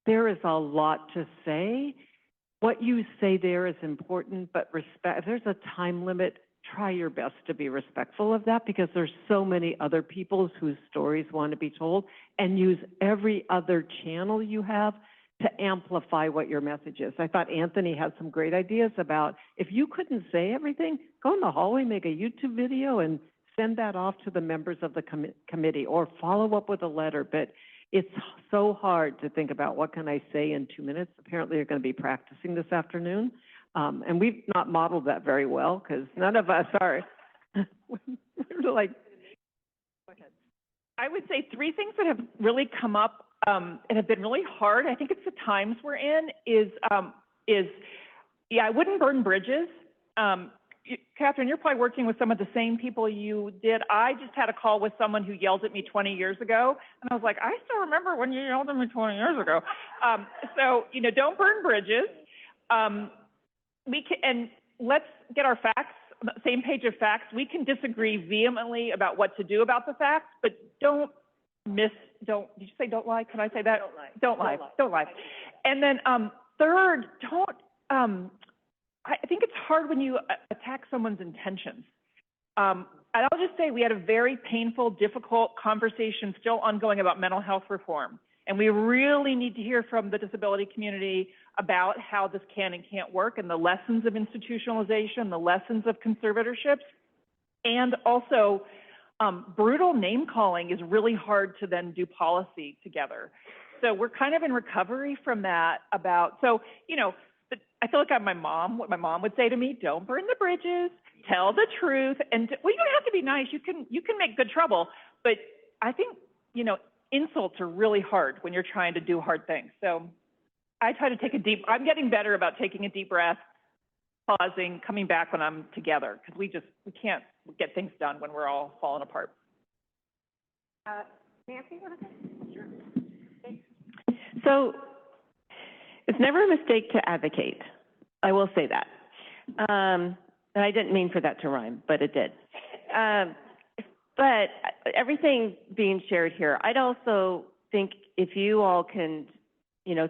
There is a lot to say. What you say there is important, but if there's a time limit, try your best to be respectful of that, because there's so many other people whose stories want to be told, and use every other channel you have to amplify what your message is. I thought Anthony had some great ideas about, if you couldn't say everything, go in the hallway, make a YouTube video, and send that off to the members of the committee or follow up with a letter. But it's so hard to think about what can I say in 2 minutes. Apparently, you're going to be practicing this afternoon. And we've not modeled that very well because none of us are we're like, go ahead. I would say 3 things that have really come up and have been really hard. I think it's the times we're in is I wouldn't burn bridges. Catherine, you're probably working with some of the same people you did. I just had a call with someone who yelled at me 20 years ago, and I was like, I still remember when you yelled at me 20 years ago. So, don't burn bridges. And let's get our facts, same page of facts. We can disagree vehemently about what to do about the facts, but did you say don't lie? Can I say that? Don't lie. And then, third, I think it's hard when you attack someone's intentions. And I'll just say we had a very painful, difficult conversation still ongoing about mental health reform. And we really need to hear from the disability community about how this can and can't work and the lessons of institutionalization, the lessons of conservatorships, and also brutal name calling is really hard to then do policy together. So we're kind of in recovery from that I feel like I'm what my mom would say to me, don't burn the bridges, tell the truth, and you don't have to be nice, you can make good trouble, but I think, insults are really hard when you're trying to do hard things. So I try to I'm getting better about taking a deep breath, pausing, coming back when I'm together, because we can't get things done when we're all falling apart. Nancy, you want to say? Sure. Okay. So it's never a mistake to advocate. I will say that. And I didn't mean for that to rhyme, but it did. But everything being shared here, I'd also think if you all can,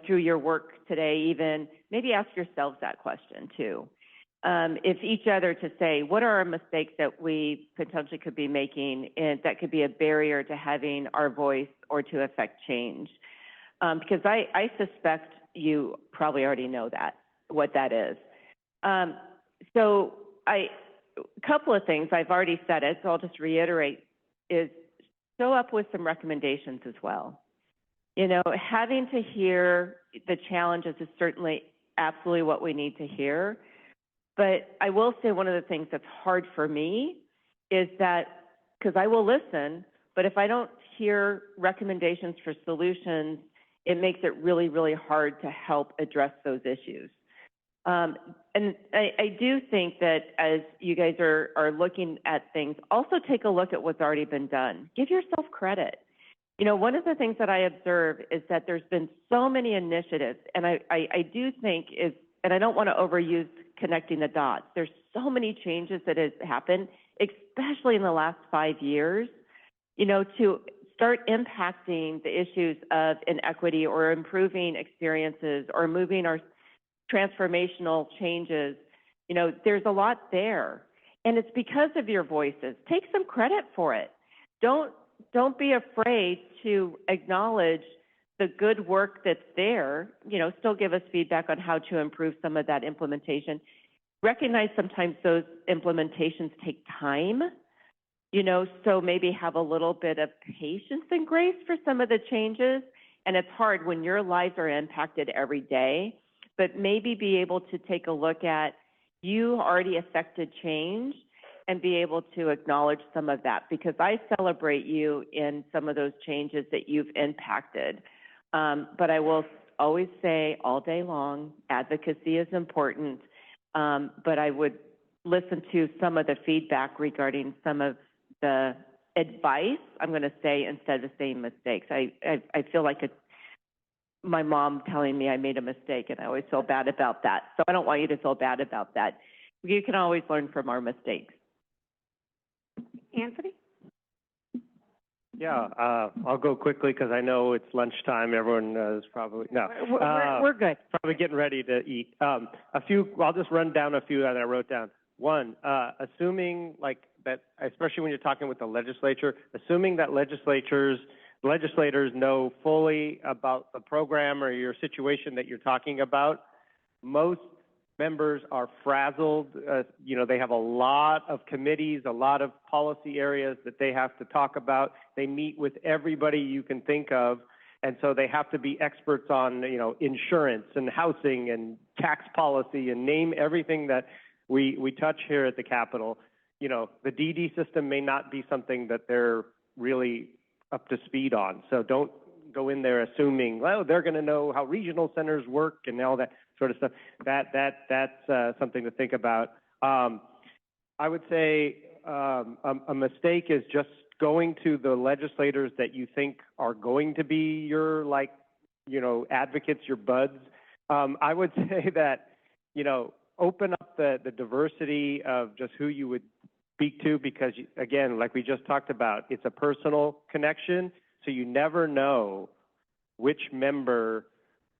through your work today even, maybe ask yourselves that question too. If each other to say, what are our mistakes that we potentially could be making and that could be a barrier to having our voice or to affect change? Because I suspect you probably already know what that is. So a couple of things, I've already said it, so I'll just reiterate, is show up with some recommendations as well. Having to hear the challenges is certainly absolutely what we need to hear. But I will say one of the things that's hard for me is that, because I will listen, but if I don't hear recommendations for solutions, it makes it really, really hard to help address those issues. And I do think that as you guys are looking at things, also take a look at what's already been done. Give yourself credit. One of the things that I observe is that there's been so many initiatives, and I do think and I don't want to overuse connecting the dots. There's so many changes that has happened, especially in the last 5 years, to start impacting the issues of inequity or improving experiences or moving our transformational changes. There's a lot there. And it's because of your voices. Take some credit for it. Don't be afraid to acknowledge the good work that's there. Still give us feedback on how to improve some of that implementation. Recognize sometimes those implementations take time. So maybe have a little bit of patience and grace for some of the changes. And it's hard when your lives are impacted every day, but maybe be able to take a look at you already affected change and be able to acknowledge some of that, because I celebrate you in some of those changes that you've impacted. But I will always say all day long, advocacy is important, but I would listen to some of the feedback regarding some of the advice, I'm going to say, instead of saying mistakes. I feel like it's my mom telling me I made a mistake, and I always feel bad about that. So I don't want you to feel bad about that. You can always learn from our mistakes. Anthony? Yeah, I'll go quickly because I know it's lunchtime. Everyone is probably, no. We're good. Probably getting ready to eat. I'll just run down a few that I wrote down. One, assuming that, especially when you're talking with the legislature, assuming that legislators know fully about the program or your situation that you're talking about, most members are frazzled. You know, they have a lot of committees, a lot of policy areas that they have to talk about. They meet with everybody you can think of. And so they have to be experts on, you know, insurance and housing and tax policy and name everything that we touch here at the Capitol. You know, the DD system may not be something that they're really up to speed on. So don't go in there assuming, well, they're going to know how regional centers work and all that sort of stuff. That's something to think about. I would say a mistake is just going to the legislators that you think are going to be your, like, you know, advocates, your buds. I would say that, you know, open up the diversity of just who you would speak to, because, again, like we just talked about, it's a personal connection, so you never know which member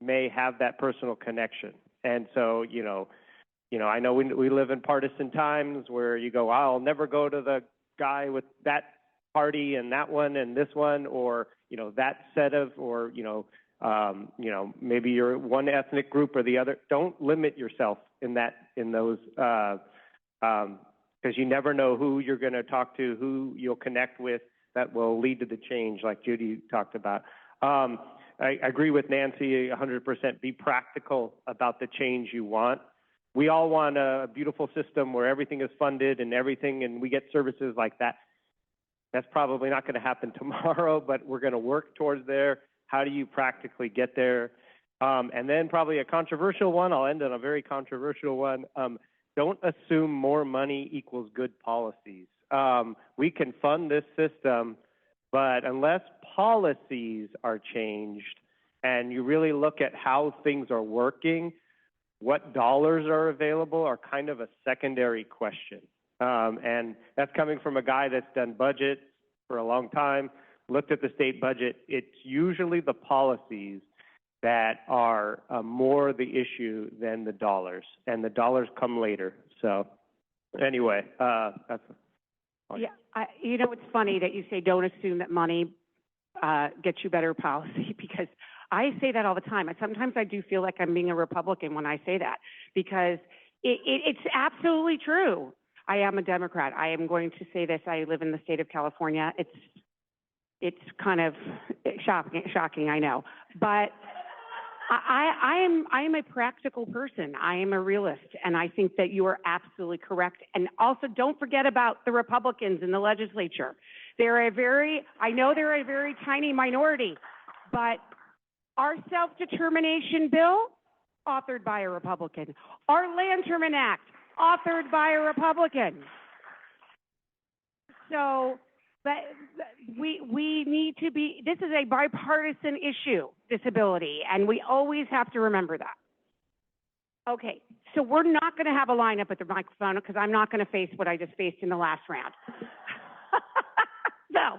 may have that personal connection. And so, you know, I know we live in partisan times where you go, I'll never go to the guy with that party and that one and this one, or, you know, that set of, or, you know, maybe you're one ethnic group or the other. Don't limit yourself in those, because you never know who you're going to talk to, who you'll connect with that will lead to the change, like Judy talked about. I agree with Nancy 100%. Be practical about the change you want. We all want a beautiful system where everything is funded and everything, and we get services like that. That's probably not going to happen tomorrow, but we're going to work towards there. How do you practically get there? And then probably a controversial one. I'll end on a very controversial one. Don't assume more money equals good policies. We can fund this system, but unless policies are changed and you really look at how things are working, what dollars are available are kind of a secondary question. And that's coming from a guy that's done budgets for a long time, looked at the state budget. It's usually the policies that are more the issue than the dollars, and the dollars come later. So anyway, that's... Yeah, you know, it's funny that you say don't assume that money gets you better policy, because I say that all the time. And sometimes I do feel like I'm being a Republican when I say that, because it's absolutely true. I am a Democrat. I am going to say this. I live in the state of California. It's kind of shocking, I know. But I am a practical person. I am a realist, and I think that you are absolutely correct. And also, don't forget about the Republicans in the legislature. I know they're a very tiny minority, but our self-determination bill, authored by a Republican. Our Lanterman Act, authored by a Republican. So we need to be, this is a bipartisan issue, disability, and we always have to remember that. Okay, so we're not going to have a lineup at the microphone, because I'm not going to face what I just faced in the last round. So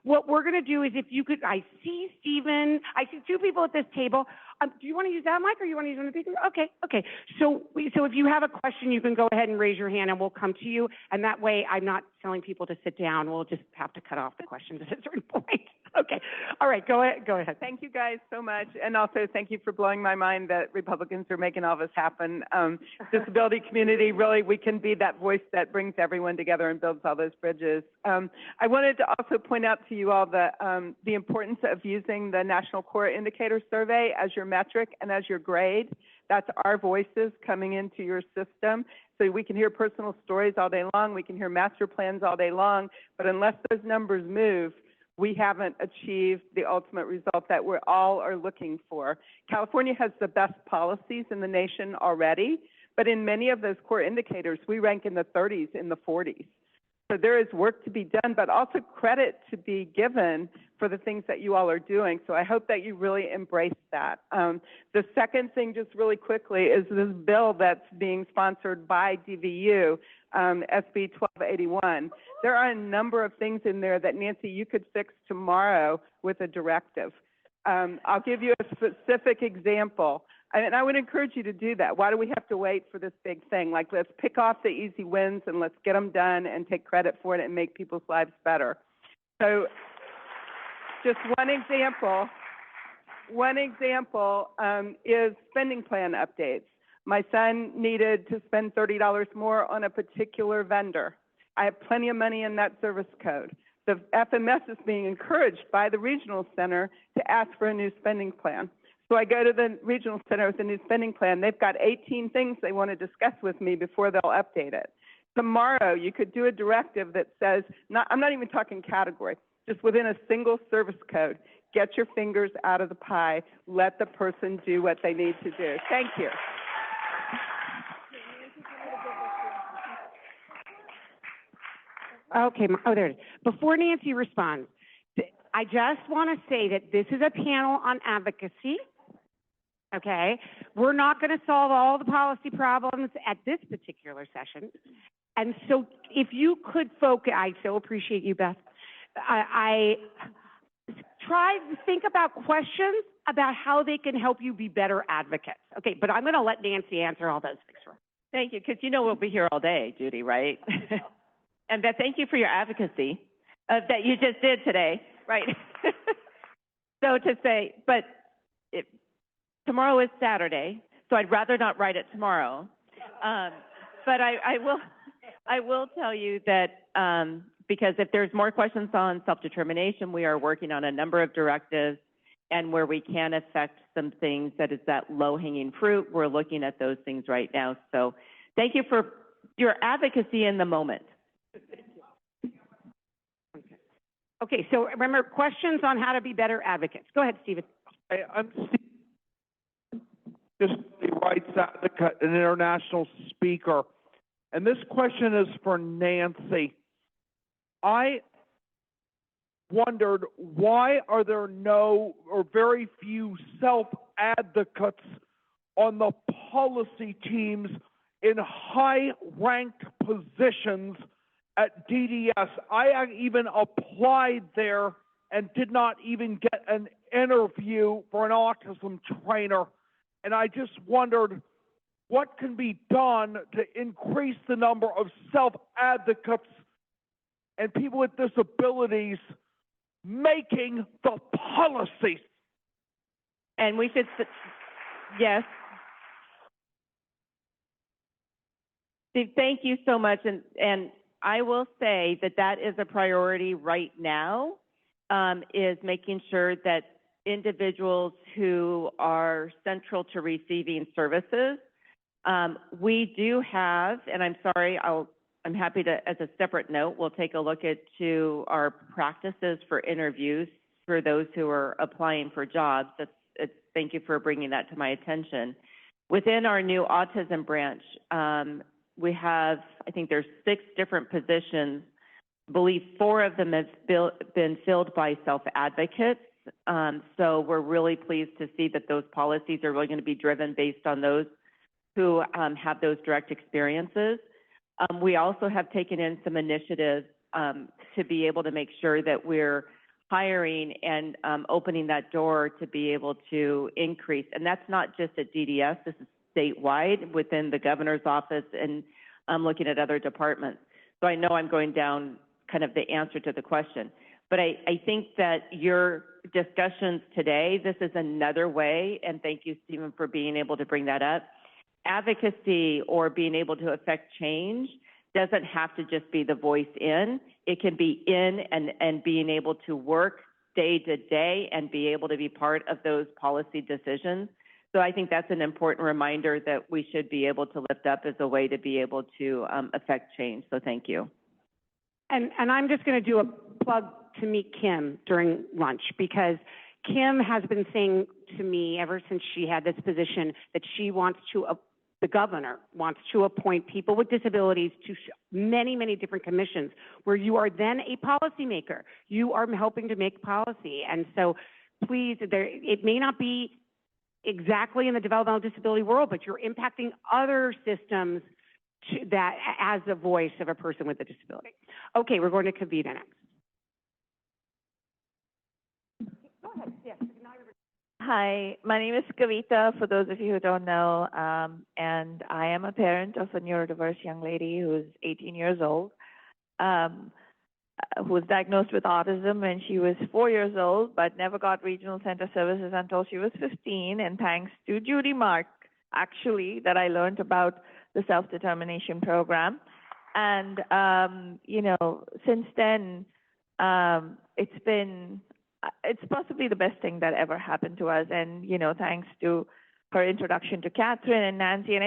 what we're going to do is, if you could, I see Stephen, I see two people at this table. Do you want to use that mic, or you want to use one of these? Okay. So if you have a question, you can go ahead and raise your hand, and we'll come to you. And that way, I'm not telling people to sit down. We'll just have to cut off the questions at a certain point. Okay. All right. Go ahead. Thank you guys so much. And also thank you for blowing my mind that Republicans are making all this happen. Disability community, really, we can be that voice that brings everyone together and builds all those bridges. I wanted to also point out to you all the importance of using the National Core Indicator Survey as your metric and as your grade. That's our voices coming into your system. So we can hear personal stories all day long. We can hear master plans all day long. But unless those numbers move, we haven't achieved the ultimate result that we all are looking for. California has the best policies in the nation already, but in many of those core indicators, we rank in the 30s, in the 40s. So there is work to be done, but also credit to be given for the things that you all are doing. So I hope that you really embrace that. The second thing, just really quickly, is this bill that's being sponsored by DVU, SB 1281. There are a number of things in there that, Nancy, you could fix tomorrow with a directive. I'll give you a specific example. And I would encourage you to do that. Why do we have to wait for this big thing? Like, let's pick off the easy wins and let's get them done and take credit for it and make people's lives better. So just one example is spending plan updates. My son needed to spend $30 more on a particular vendor. I have plenty of money in that service code. The FMS is being encouraged by the regional center to ask for a new spending plan. So I go to the regional center with a new spending plan. They've got 18 things they want to discuss with me before they'll update it. Tomorrow, you could do a directive that says, I'm not even talking category, just within a single service code, get your fingers out of the pie, let the person do what they need to do. Thank you. Okay, oh, there it is. Before Nancy responds, I just want to say that this is a panel on advocacy, okay? We're not going to solve all the policy problems at this particular session. And so if you could focus, I so appreciate you, Beth. I try to think about questions about how they can help you be better advocates. Okay, but I'm going to let Nancy answer all those things for us. Thank you, because you know we'll be here all day, Judy, right? And Beth, thank you for your advocacy that you just did today, right? So to say, but tomorrow is Saturday, so I'd rather not write it tomorrow. But I will tell you that because if there's more questions on self-determination, we are working on a number of directives, and where we can affect some things that is that low-hanging fruit, we're looking at those things right now. So thank you for your advocacy in the moment. Okay, so remember, questions on how to be better advocates. Go ahead, Stephen. I'm Steve, disability rights advocate, an international speaker, and this question is for Nancy. I wondered, why are there no or very few self-advocates on the policy teams in high-ranked positions at DDS? I even applied there and did not even get an interview for an autism trainer. And I just wondered what can be done to increase the number of self-advocates and people with disabilities making the policies. And we should, yes. Steve, thank you so much. And I will say that that is a priority right now, is making sure that individuals who are central to receiving services, we do have, and I'm sorry, I'm happy to, as a separate note, we'll take a look at to our practices for interviews for those who are applying for jobs. Thank you for bringing that to my attention. Within our new autism branch, we have, I think there's 6 different positions. I believe 4 of them have been filled by self-advocates. So we're really pleased to see that those policies are really going to be driven based on those who have those direct experiences. We also have taken in some initiatives to be able to make sure that we're hiring and opening that door to be able to increase. And that's not just at DDS, this is statewide within the governor's office and looking at other departments. So I know I'm going down kind of the answer to the question. But I think that your discussions today, this is another way, and thank you, Stephen, for being able to bring that up. Advocacy or being able to affect change doesn't have to just be the voice in. It can be in and being able to work day to day and be able to be part of those policy decisions. So I think that's an important reminder that we should be able to lift up as a way to be able to affect change. So thank you. And I'm just going to do a plug to meet Kim during lunch, because Kim has been saying to me ever since she had this position that she wants to, the governor wants to appoint people with disabilities to many, many different commissions where you are then a policymaker. You are helping to make policy. And so please, it may not be exactly in the developmental disability world, but you're impacting other systems that as a voice of a person with a disability. Okay, we're going to Kavita next. Go ahead, yes. Hi, my name is Kavita, for those of you who don't know, and I am a parent of a neurodiverse young lady who's 18 years old, who was diagnosed with autism when she was 4 years old, but never got regional center services until she was 15, and thanks to Judy Mark, actually, that I learned about the self-determination program. And, since then, it's possibly the best thing that ever happened to us. And, thanks to her introduction to Catherine and Nancy. And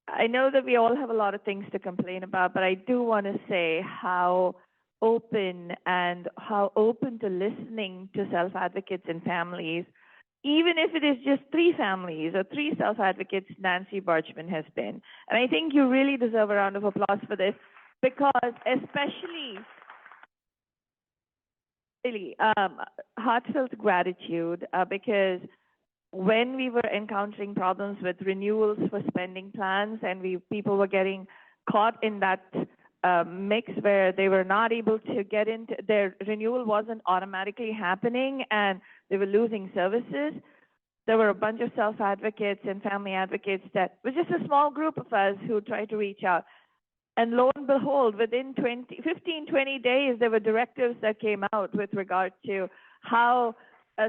I know that we all have a lot of things to complain about, but I do want to say how open to listening to self-advocates and families, even if it is just 3 families or 3 self-advocates Nancy Bargmann has been. And I think you really deserve a round of applause for this, because especially, really, heartfelt gratitude, because when we were encountering problems with renewals for spending plans, and people were getting caught in that mix where they were not able to get into, their renewal wasn't automatically happening and they were losing services, there were a bunch of self-advocates and family advocates that was just a small group of us who tried to reach out. And lo and behold, within 15, 20 days, there were directives that came out with regard to how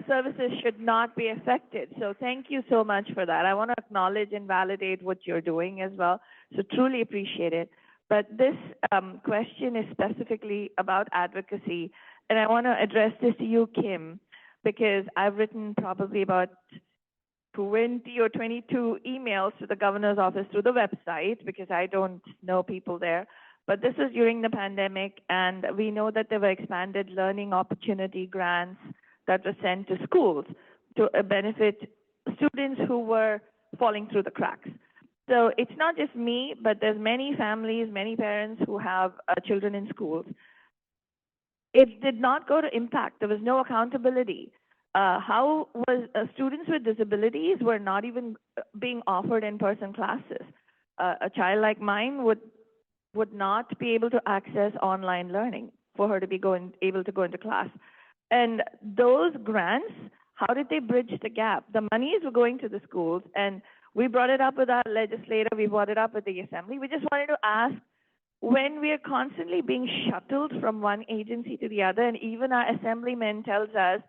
services should not be affected. So thank you so much for that. I want to acknowledge and validate what you're doing as well. So truly appreciate it. But this question is specifically about advocacy. And I want to address this to you, Kim, because I've written probably about 20 or 22 emails to the governor's office through the website, because I don't know people there. But this is during the pandemic, and we know that there were expanded learning opportunity grants that were sent to schools to benefit students who were falling through the cracks. So it's not just me, but there's many families, many parents who have children in schools. It did not go to impact. There was no accountability. How was students with disabilities were not even being offered in-person classes. A child like mine would not be able to access online learning for her to be able to go into class. And those grants, how did they bridge the gap? The monies were going to the schools, and we brought it up with our legislator, we brought it up with the assembly. We just wanted to ask, when we are constantly being shuttled from one agency to the other, and even our assemblyman tells us,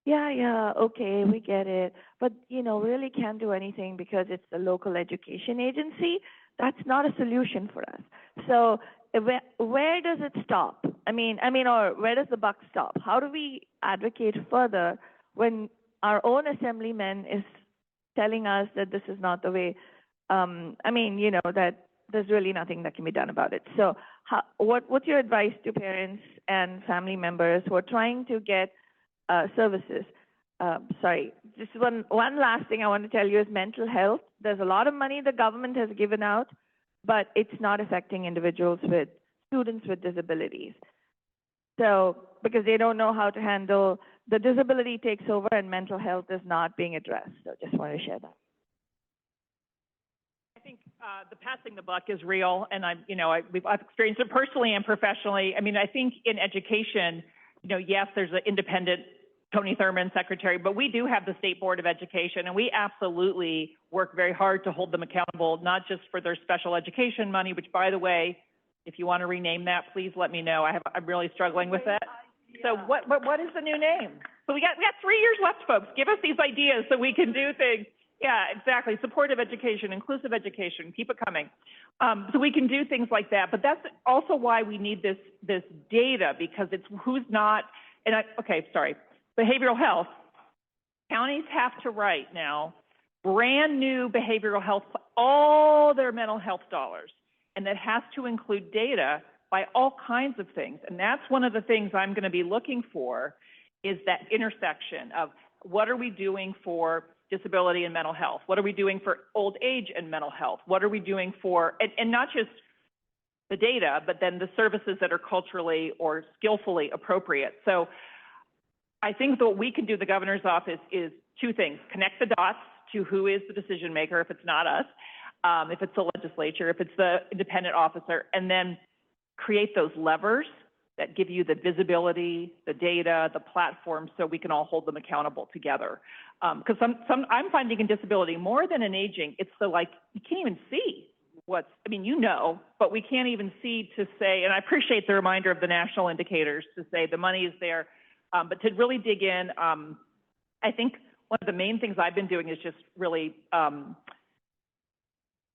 yeah, okay, we get it, but, really can't do anything because it's the local education agency, that's not a solution for us. So where does it stop? Or where does the buck stop? How do we advocate further when our own assemblyman is telling us that this is not the way, that there's really nothing that can be done about it. So what's your advice to parents and family members who are trying to get services? Just one last thing I want to tell you is mental health. There's a lot of money the government has given out, but it's not affecting students with disabilities. So, because they don't know how to handle, the disability takes over and mental health is not being addressed. So just want to share that. I think the passing the buck is real, and I've experienced it personally and professionally. I think in education, yes, there's an independent Tony Thurman secretary, but we do have the State Board of Education, and we absolutely work very hard to hold them accountable, not just for their special education money, which, by the way, if you want to rename that, please let me know. I'm really struggling with that. So what is the new name? So we got 3 years left, folks. Give us these ideas so we can do things. Yeah, exactly. Supportive education, inclusive education, keep it coming. So we can do things like that. But that's also why we need this data, because it's who's not, behavioral health. Counties have to write now brand new behavioral health, all their mental health dollars. And that has to include data by all kinds of things. And that's one of the things I'm going to be looking for, is that intersection of what are we doing for disability and mental health? What are we doing for old age and mental health? What are we doing for, and not just the data, but then the services that are culturally or skillfully appropriate. So I think that what we can do, the governor's office, is 2 things: connect the dots to who is the decision maker, if it's not us, if it's the legislature, if it's the independent officer, and then create those levers that give you the visibility, the data, the platform, so we can all hold them accountable together. Because I'm finding in disability, more than in aging, it's you can't even see but we can't even see to say, and I appreciate the reminder of the national indicators to say the money is there, but to really dig in, I think one of the main things I've been doing is just really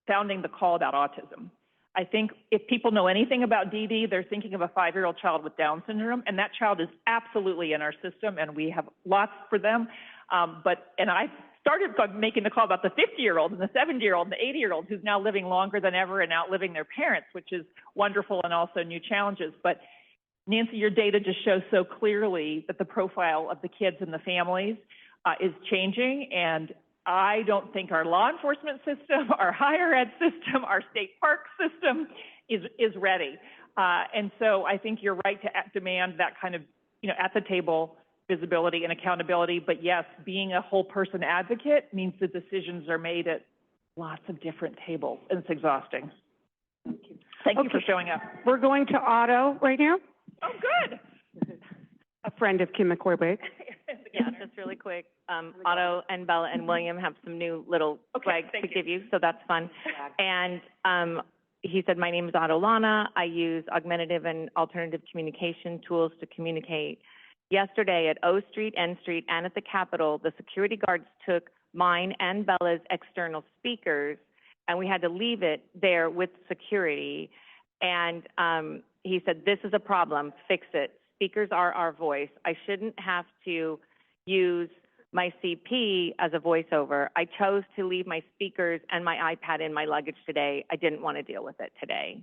sounding the call about autism. I think if people know anything about DD, they're thinking of a 5-year-old child with Down syndrome, and that child is absolutely in our system, and we have lots for them. And I started making the call about the 50-year-old and the 70-year-old and the 80-year-old who's now living longer than ever and outliving their parents, which is wonderful and also new challenges. But Nancy, your data just shows so clearly that the profile of the kids and the families is changing, and I don't think our law enforcement system, our higher ed system, our state park system is ready. And so I think you're right to demand that kind of, at the table visibility and accountability. But yes, being a whole person advocate means the decisions are made at lots of different tables, and it's exhausting. Thank you for showing up. We're going to Otto right now. Oh, good. A friend of Kim McCoy. Yeah, just really quick. Otto and Bella and William have some new little flags to give you, so that's fun. And he said, my name is Otto Lana. I use augmentative and alternative communication tools to communicate. Yesterday at O Street, N Street, and at the Capitol, the security guards took mine and Bella's external speakers, and we had to leave it there with security. And he said, this is a problem, fix it. Speakers are our voice. I shouldn't have to use my CP as a voiceover. I chose to leave my speakers and my iPad in my luggage today. I didn't want to deal with it today.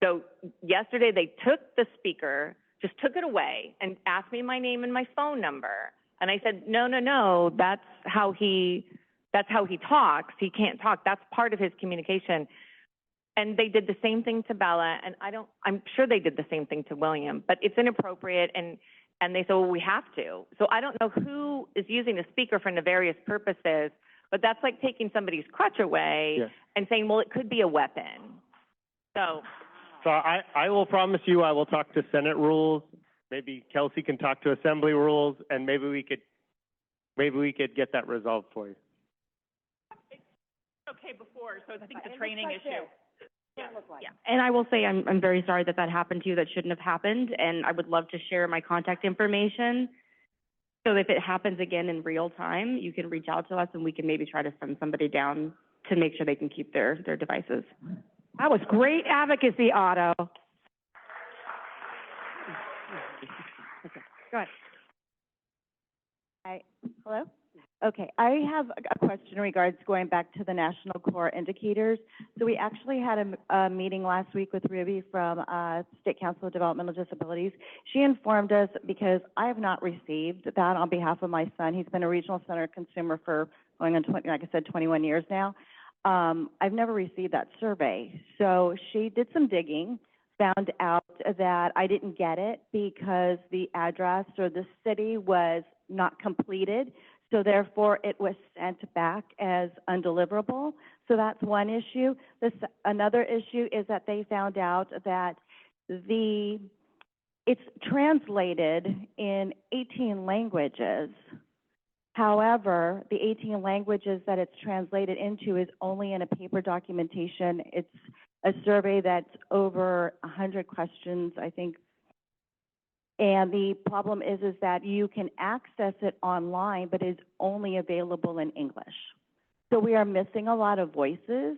So yesterday they took the speaker, just took it away and asked me my name and my phone number. And I said, no, that's how he talks. He can't talk. That's part of his communication. And they did the same thing to Bella, and I'm sure they did the same thing to William, but it's inappropriate, and they said, well, we have to. So I don't know who is using the speaker for nefarious purposes, but that's like taking somebody's crutch away and saying, well, it could be a weapon. So I will promise you I will talk to Senate rules. Maybe Kelsy can talk to Assembly rules, and maybe we could get that resolved for you. It's okay before, so I think the training issue. Yeah, and I will say I'm very sorry that happened to you. That shouldn't have happened, and I would love to share my contact information. So if it happens again in real time, you can reach out to us, and we can maybe try to send somebody down to make sure they can keep their devices. That was great advocacy, Otto. Okay, go ahead. Hello? Okay, I have a question in regards going back to the national core indicators. So we actually had a meeting last week with Ruby from State Council of Developmental Disabilities. She informed us, because I have not received that on behalf of my son. He's been a regional center consumer for going on 21 years now. I've never received that survey. So she did some digging, found out that I didn't get it because the address or the city was not completed. So therefore, it was sent back as undeliverable. So that's one issue. Another issue is that they found out that it's translated in 18 languages. However, the 18 languages that it's translated into is only in a paper documentation. It's a survey that's over 100 questions, I think. And the problem is that you can access it online, but it's only available in English. So we are missing a lot of voices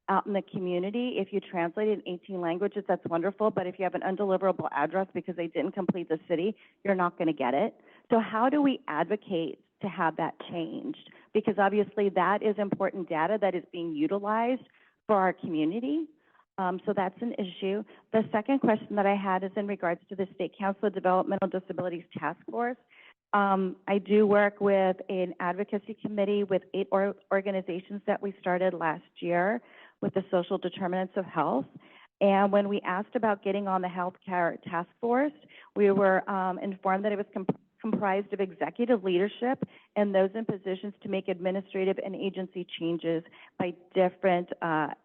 out in the community. If you translate it in 18 languages, that's wonderful, but if you have an undeliverable address because they didn't complete the city, you're not going to get it. So how do we advocate to have that changed? Because obviously that is important data that is being utilized for our community. So that's an issue. The second question that I had is in regards to the State Council of Developmental Disabilities Task Force. I do work with an advocacy committee with 8 organizations that we started last year with the social determinants of health. And when we asked about getting on the healthcare task force, we were informed that it was comprised of executive leadership and those in positions to make administrative and agency changes by different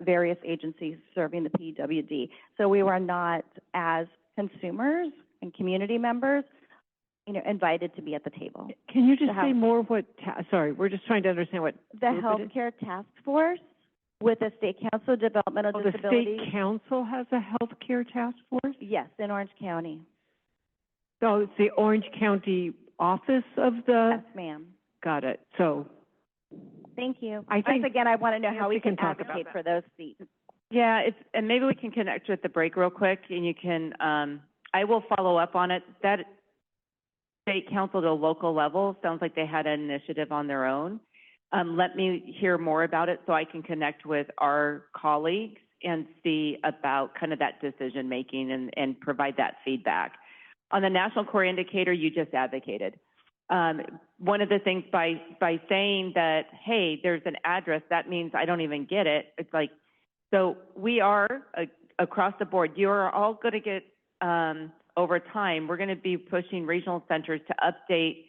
various agencies serving the PWD. So we were not, as consumers and community members, invited to be at the table. Can you just say more what, sorry, we're just trying to understand what. The Healthcare Task Force with the State Council of Developmental Disabilities. The State Council has a healthcare task force? Yes, in Orange County. So it's the Orange County office of the? Yes, ma'am. Got it. So Thank you. I think- Once again, I want to know how Yes, we we can can talk about advocate that. for those seats. Yeah, it's, and maybe we can connect with the break real quick, and you can, I will follow up on it. That state council to local level, sounds like they had an initiative on their own. Let me hear more about it so I can connect with our colleagues and see about kind of that decision-making and provide that feedback. On the national core indicator, you just advocated. One of the things by saying that, hey, there's an address, that means I don't even get it. It's like, so we are across the board. You are all going to get, over time, we're going to be pushing regional centers to update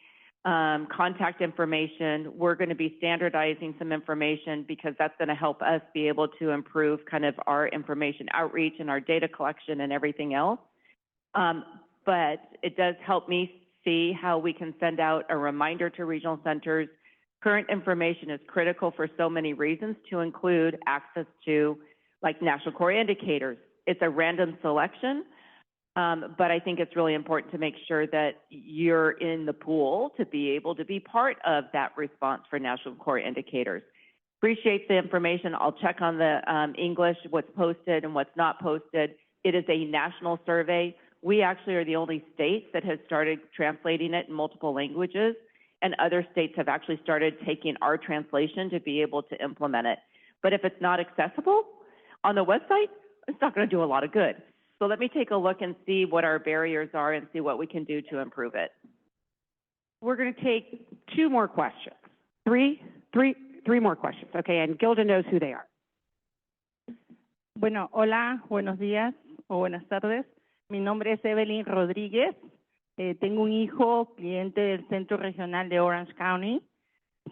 contact information. We're going to be standardizing some information because that's going to help us be able to improve kind of our information outreach and our data collection and everything else. But it does help me see how we can send out a reminder to regional centers. Current information is critical for so many reasons, to include access to like national core indicators. It's a random selection, but I think it's really important to make sure that you're in the pool to be able to be part of that response for national core indicators. Appreciate the information. I'll check on the English, what's posted and what's not posted. It is a national survey. We actually are the only state that has started translating it in multiple languages, and other states have actually started taking our translation to be able to implement it. But if it's not accessible on the website, it's not going to do a lot of good. So let me take a look and see what our barriers are and see what we can do to improve it. We're going to take two more questions. Three more questions, okay? And Gilda knows who they are. Bueno, hola, buenos días o buenas tardes. Mi nombre es Evelyn Rodríguez. Tengo un hijo cliente del Centro Regional de Orange County.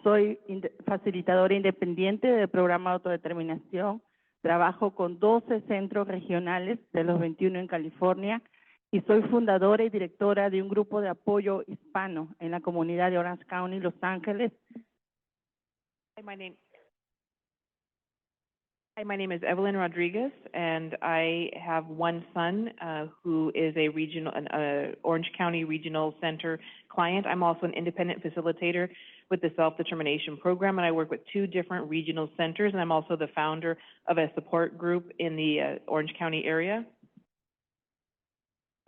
Soy facilitadora independiente del programa de autodeterminación. Trabajo con 12 centros regionales de los 21 en California y soy fundadora y directora de un grupo de apoyo hispano en la comunidad de Orange County, Los Ángeles. Hi, my name is Evelyn Rodriguez, and I have one son who is a regional, Orange County Regional Center client. I'm also an independent facilitator with the Self-Determination Program, and I work with 2 different regional centers, and I'm also the founder of a support group in the Orange County area.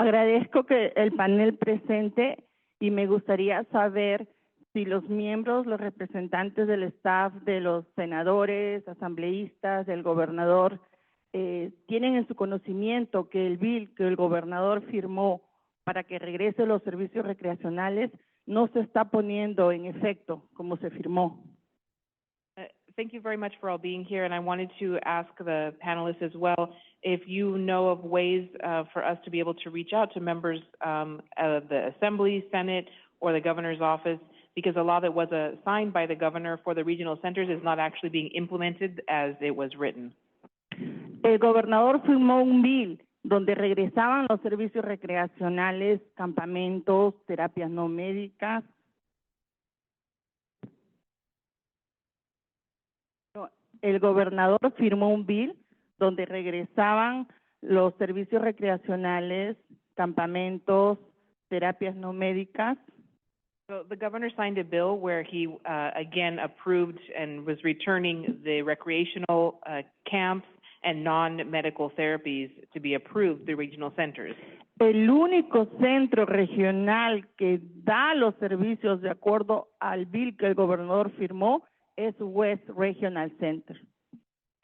Agradezco que el panel presente y me gustaría saber si los miembros, los representantes del staff, de los senadores, asambleístas, del gobernador, tienen en su conocimiento que el bill que el gobernador firmó para que regrese los servicios recreacionales no se está poniendo en efecto como se firmó. Thank you very much for all being here, and I wanted to ask the panelists as well if you know of ways for us to be able to reach out to members of the Assembly, Senate, or the governor's office, because a law that was signed by the governor for the regional centers is not actually being implemented as it was written. El gobernador firmó un bill donde regresaban los servicios recreacionales, campamentos, terapias no médicas. El gobernador firmó un bill donde regresaban los servicios recreacionales, campamentos, terapias no médicas. So the governor signed a bill where he again approved and was returning the recreational camps and non-medical therapies to be approved through regional centers. El único centro regional que da los servicios de acuerdo al bill que el gobernador firmó es West Regional Center.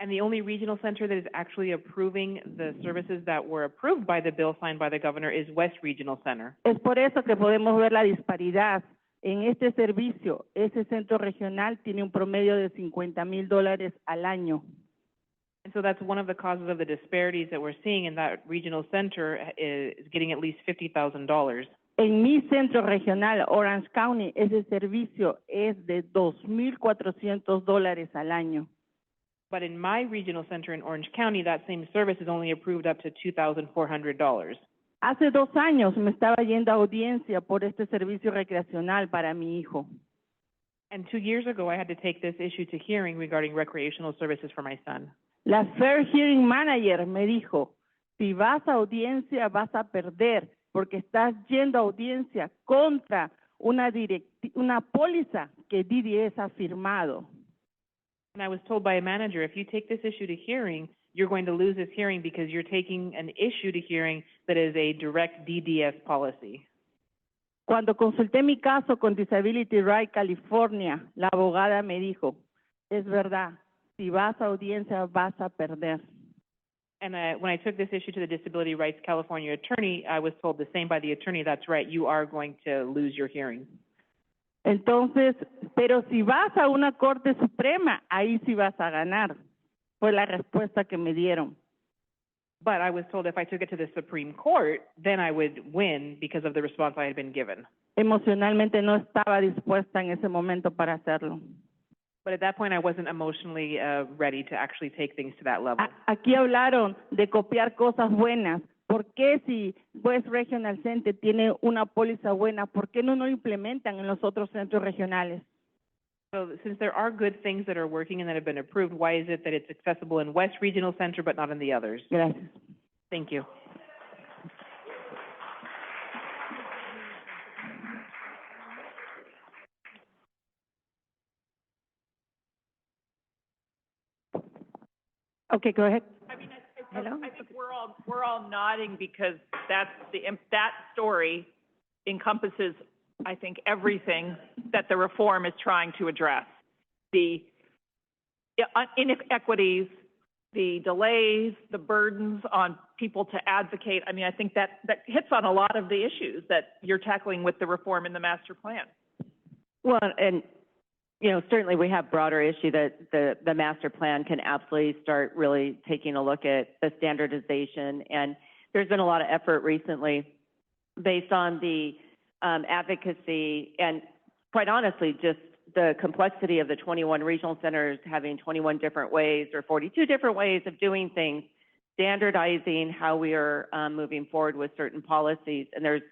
And the only regional center that is actually approving the services that were approved by the bill signed by the governor is West Regional Center. Es por eso que podemos ver la disparidad. En este servicio, ese centro regional tiene un promedio de $50,000 al año. And so that's one of the causes of the disparities that we're seeing in that regional center is getting at least $50,000. En mi centro regional, Orange County, ese servicio es de $2,400 al año. But in my regional center in Orange County, that same service is only approved up to $2,400. Hace 2 años me estaba yendo a audiencia por este servicio recreacional para mi hijo. And 2 years ago, I had to take this issue to hearing regarding recreational services for my son. La Fair Hearing Manager me dijo, si vas a audiencia vas a perder porque estás yendo a audiencia contra una póliza que DDS ha firmado. And I was told by a manager, if you take this issue to hearing, you're going to lose this hearing because you're taking an issue to hearing that is a direct DDS policy. Cuando consulté mi caso con Disability Rights California, la abogada me dijo, es verdad, si vas a audiencia vas a perder. And when I took this issue to the Disability Rights California attorney, I was told the same by the attorney, that's right, you are going to lose your hearing. Entonces, pero si vas a una Corte Suprema, ahí sí vas a ganar. Fue la respuesta que me dieron. But I was told if I took it to the Supreme Court, then I would win because of the response I had been given. Emocionalmente no estaba dispuesta en ese momento para hacerlo. But at that point, I wasn't emotionally ready to actually take things to that level. Aquí hablaron de copiar cosas buenas. ¿Por qué si West Regional Center tiene una póliza buena, por qué no lo implementan en los otros centros regionales? So since there are good things that are working and that have been approved, why is it that it's accessible in West Regional Center but not in the others? Gracias. Thank you. Okay, go ahead. I think we're all nodding because that story encompasses, I think, everything that the reform is trying to address. The inequities, the delays, the burdens on people to advocate. I mean, I think that hits on a lot of the issues that you're tackling with the reform in the master plan. Well, and you know, certainly we have broader issue that the master plan can absolutely start really taking a look at the standardization. And there's been a lot of effort recently based on the advocacy and, quite honestly, just the complexity of the 21 regional centers having 21 different ways or 42 different ways of doing things, standardizing how we are moving forward with certain policies. And there's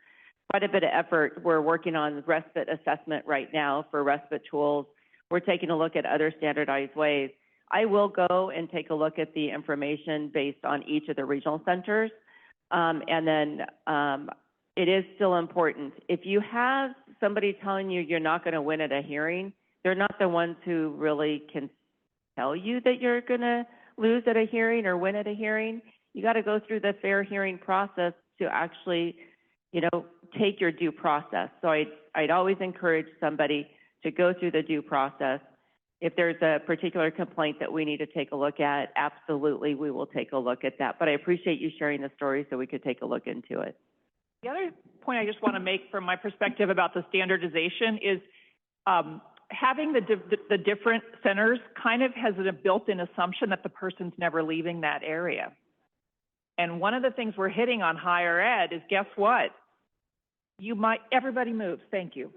quite a bit of effort. We're working on respite assessment right now for respite tools. We're taking a look at other standardized ways. I will go and take a look at the information based on each of the regional centers. And then it is still important. If you have somebody telling you you're not going to win at a hearing, they're not the ones who really can tell you that you're going to lose at a hearing or win at a hearing. You got to go through the fair hearing process to actually, you know, take your due process. So I'd always encourage somebody to go through the due process. If there's a particular complaint that we need to take a look at, absolutely, we will take a look at that. But I appreciate you sharing the story so we could take a look into it. The other point I just want to make from my perspective about the standardization is having the different centers kind of has a built-in assumption that the person's never leaving that area. And one of the things we're hitting on higher ed is, guess what? Everybody moves, thank you.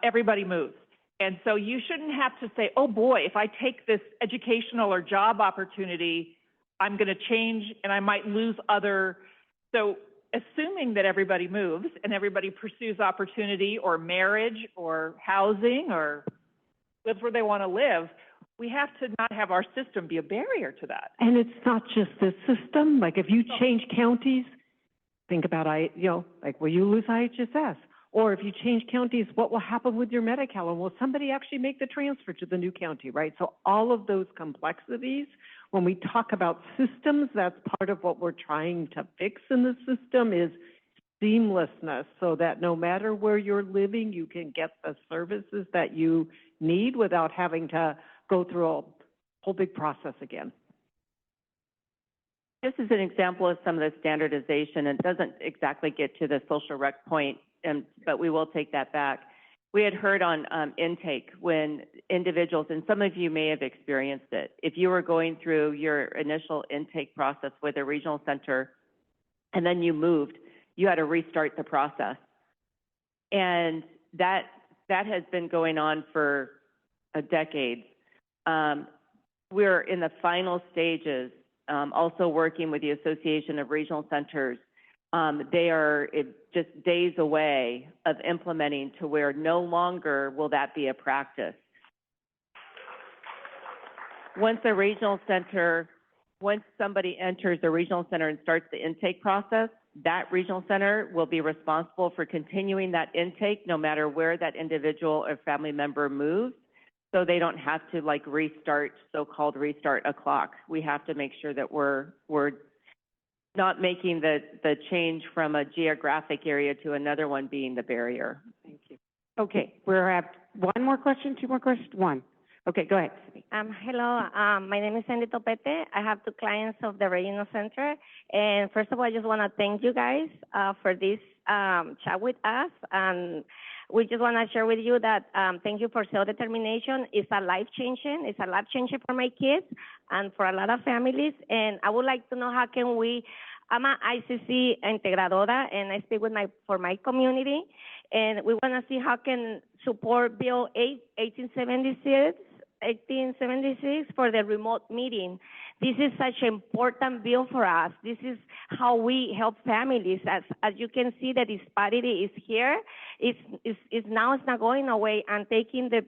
Everybody moves. And so you shouldn't have to say, oh boy, if I take this educational or job opportunity, I'm going to change and I might lose other. So assuming that everybody moves and everybody pursues opportunity or marriage or housing or lives where they want to live, we have to not have our system be a barrier to that. And it's not just the system. Like if you change counties, think about, like, will you lose IHSS? Or if you change counties, what will happen with your Medi-Cal? And will somebody actually make the transfer to the new county, right? So all of those complexities, when we talk about systems, that's part of what we're trying to fix in the system is seamlessness so that no matter where you're living, you can get the services that you need without having to go through a whole big process again. This is an example of some of the standardization. It doesn't exactly get to the social rec point, but we will take that back. We had heard on intake when individuals, and some of you may have experienced it, if you were going through your initial intake process with a regional center and then you moved, you had to restart the process. And that has been going on for a decade. We're in the final stages, also working with the Association of Regional Centers. They are just days away of implementing to where no longer will that be a practice. Once somebody enters a regional center and starts the intake process, that regional center will be responsible for continuing that intake no matter where that individual or family member moves. So they don't have to like restart, so-called restart a clock. We have to make sure that we're not making the change from a geographic area to another one being the barrier. Thank you. Okay, we're at one more question, two more questions, one. Okay, go ahead. Hello, my name is Sandy Topete. I have two clients of the Regional Center. And first of all, I just want to thank you guys for this chat with us. And we just want to share with you that thank you for self-determination. It's a life-changing. It's a life-changing for my kids and for a lot of families. And I would like to know how can we, I'm an ICC integradora, and I speak with for my community. And we want to see how can support Bill 1876 for the remote meeting. This is such an important bill for us. This is how we help families. As you can see, the disparity is here. It's not going away, and taking the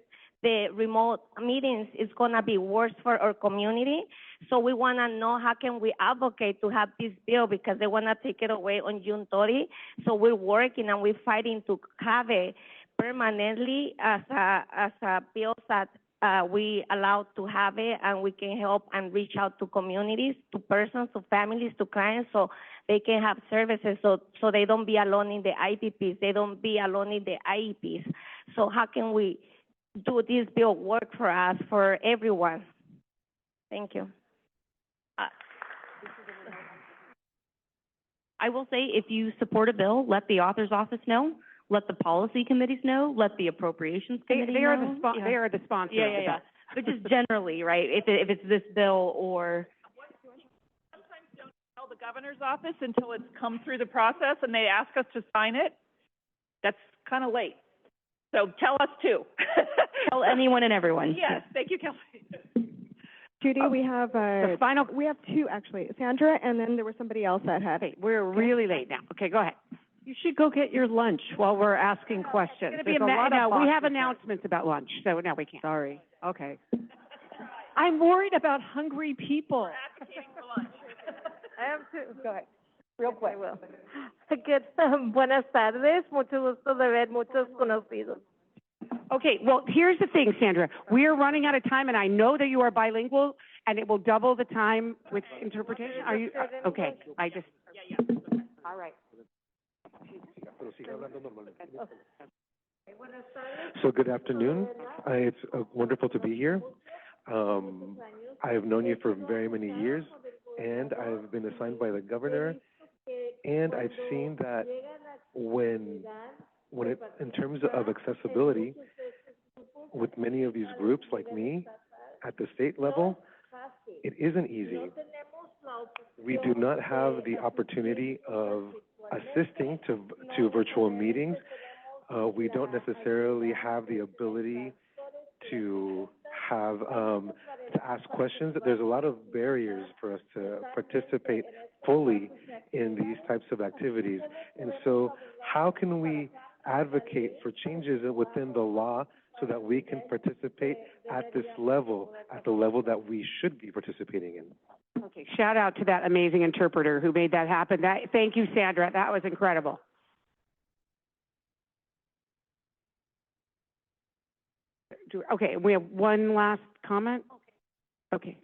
remote meetings is going to be worse for our community. So we want to know how can we advocate to have this bill, because they want to take it away on June 30. So we're working and we're fighting to have it permanently as a bill that we allowed to have it, and we can help and reach out to communities, to persons, to families, to clients, so they can have services, so they don't be alone in the IDPs, they don't be alone in the IEPs. So how can we do this bill work for us, for everyone? Thank you. I will say, if you support a bill, let the author's office know, let the policy committees know, let the appropriations committee know. They are the sponsor. Yeah. But just generally, right, if it's this bill or... Sometimes don't tell the governor's office until it's come through the process and they ask us to sign it. That's kind of late. So tell us too. Tell anyone and everyone. Yes, thank you, Kelsy. Judy, we have we have two actually, Sandra, and then there was somebody else that had. Okay, we're really late now. Okay, go ahead. You should go get your lunch while we're asking questions. We have announcements about lunch, so no, we can't. Sorry. Okay. I'm worried about hungry people. I am too. Go ahead. Real quick. Buenas tardes. Mucho gusto de ver muchos conocidos. Okay, well, here's the thing, Sandra. We are running out of time, and I know that you are bilingual, and it will double the time with interpretation. Are you, okay, I just. Yeah. All right. So good afternoon. It's wonderful to be here. I have known you for very many years, and I've been assigned by the governor, and I've seen that when it, in terms of accessibility, with many of these groups like me at the state level, it isn't easy. We do not have the opportunity of assisting to virtual meetings. We don't necessarily have the ability to have to ask questions. There's a lot of barriers for us to participate fully in these types of activities. And so how can we advocate for changes within the law so that we can participate at this level, at the level that we should be participating in? Okay, shout out to that amazing interpreter who made that happen. Thank you, Sandra. That was incredible. Okay, we have one last comment. Okay,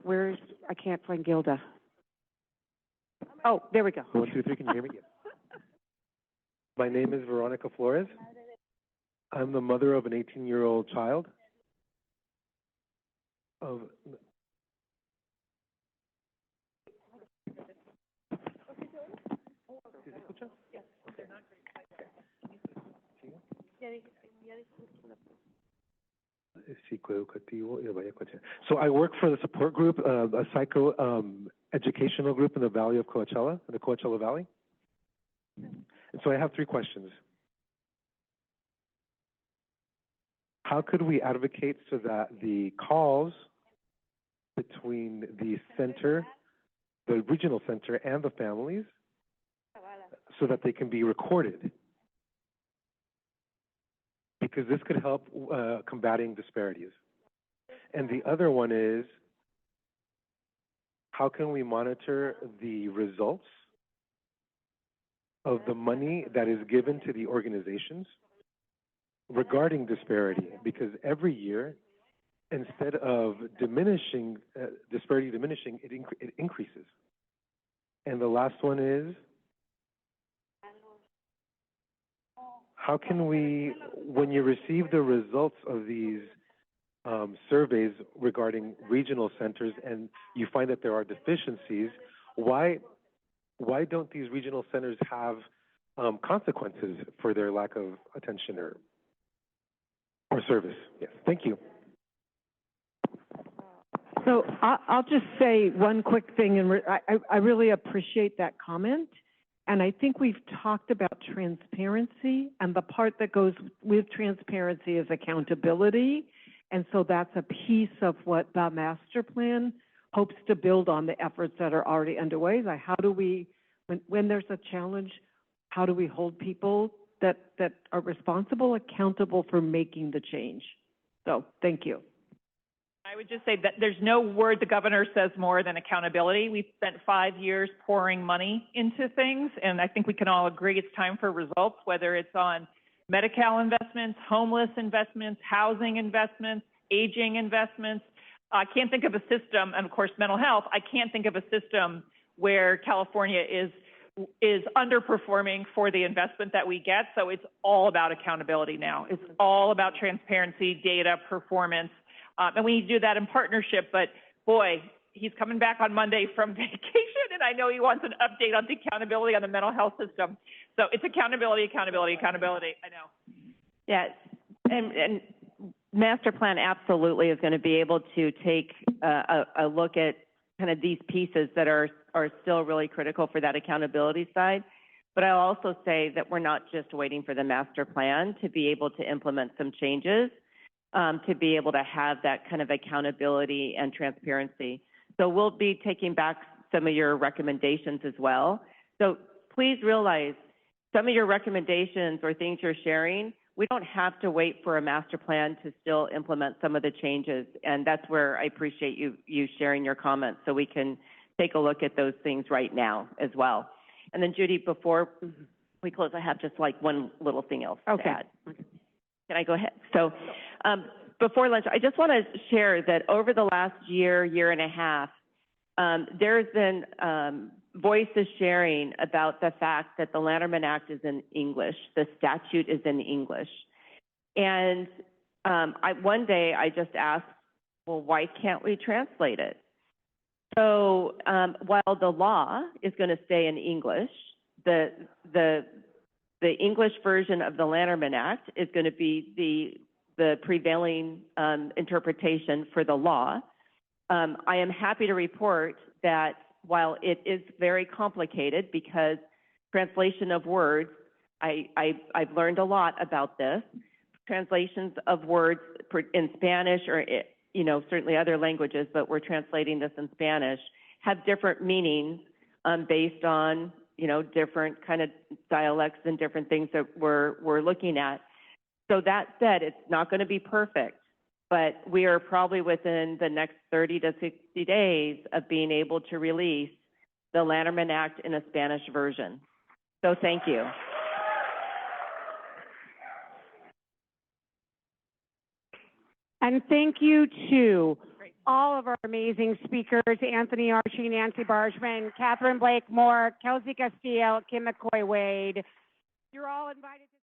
I can't find Gilda. Oh, there we go. 1, 2, 3, can you hear me? Yes. My name is Veronica Flores. I'm the mother of an 18-year-old child. So I work for the support group, a psycho educational group in the Valley of Coachella, in the Coachella Valley. And so I have 3 questions. How could we advocate so that the calls between the center, the regional center, and the families, so that they can be recorded? Because this could help combating disparities. And the other one is, how can we monitor the results of the money that is given to the organizations regarding disparity, because every year, instead of diminishing, disparity diminishing, it increases. And the last one is, how can we, when you receive the results of these surveys regarding regional centers and you find that there are deficiencies, why don't these regional centers have consequences for their lack of attention or service? Yes, thank you. So I'll just say one quick thing, and I really appreciate that comment. And I think we've talked about transparency, and the part that goes with transparency is accountability. And so that's a piece of what the master plan hopes to build on the efforts that are already underway. Like how do we, when there's a challenge, how do we hold people that are responsible, accountable for making the change? So thank you. I would just say that there's no word the governor says more than accountability. We've spent 5 years pouring money into things, and I think we can all agree it's time for results, whether it's on Medi-Cal investments, homeless investments, housing investments, aging investments. I can't think of a system, and of course mental health, I can't think of a system where California is underperforming for the investment that we get. So it's all about accountability now. It's all about transparency, data, performance. And we need to do that in partnership, but boy, he's coming back on Monday from vacation, and I know he wants an update on the accountability on the mental health system. So it's accountability, accountability, accountability, I know. Yeah, and master plan absolutely is going to be able to take a look at kind of these pieces that are still really critical for that accountability side. But I'll also say that we're not just waiting for the master plan to be able to implement some changes, to be able to have that kind of accountability and transparency. So we'll be taking back some of your recommendations as well. So please realize some of your recommendations or things you're sharing, we don't have to wait for a master plan to still implement some of the changes. And that's where I appreciate you sharing your comments so we can take a look at those things right now as well. And then Judy, before we close, I have just like one little thing else to add. Can I go ahead? So before lunch, I just want to share that over the last year and a half, there's been voices sharing about the fact that the Lanterman Act is in English, the statute is in English. And one day I just asked, well, why can't we translate it? So while the law is going to stay in English, the English version of the Lanterman Act is going to be the prevailing interpretation for the law. I am happy to report that while it is very complicated because translation of words, I've learned a lot about this. Translations of words in Spanish or, certainly other languages, but we're translating this in Spanish, have different meanings based on different kind of dialects and different things that we're looking at. So that said, it's not going to be perfect, but we are probably within the next 30 to 60 days of being able to release the Lanterman Act in a Spanish version. So thank you. And thank you to all of our amazing speakers, Anthony Archie, Nancy Bargmann, Catherine Blakemore, Kelsy Castillo, Kim McCoy Wade. You're all invited to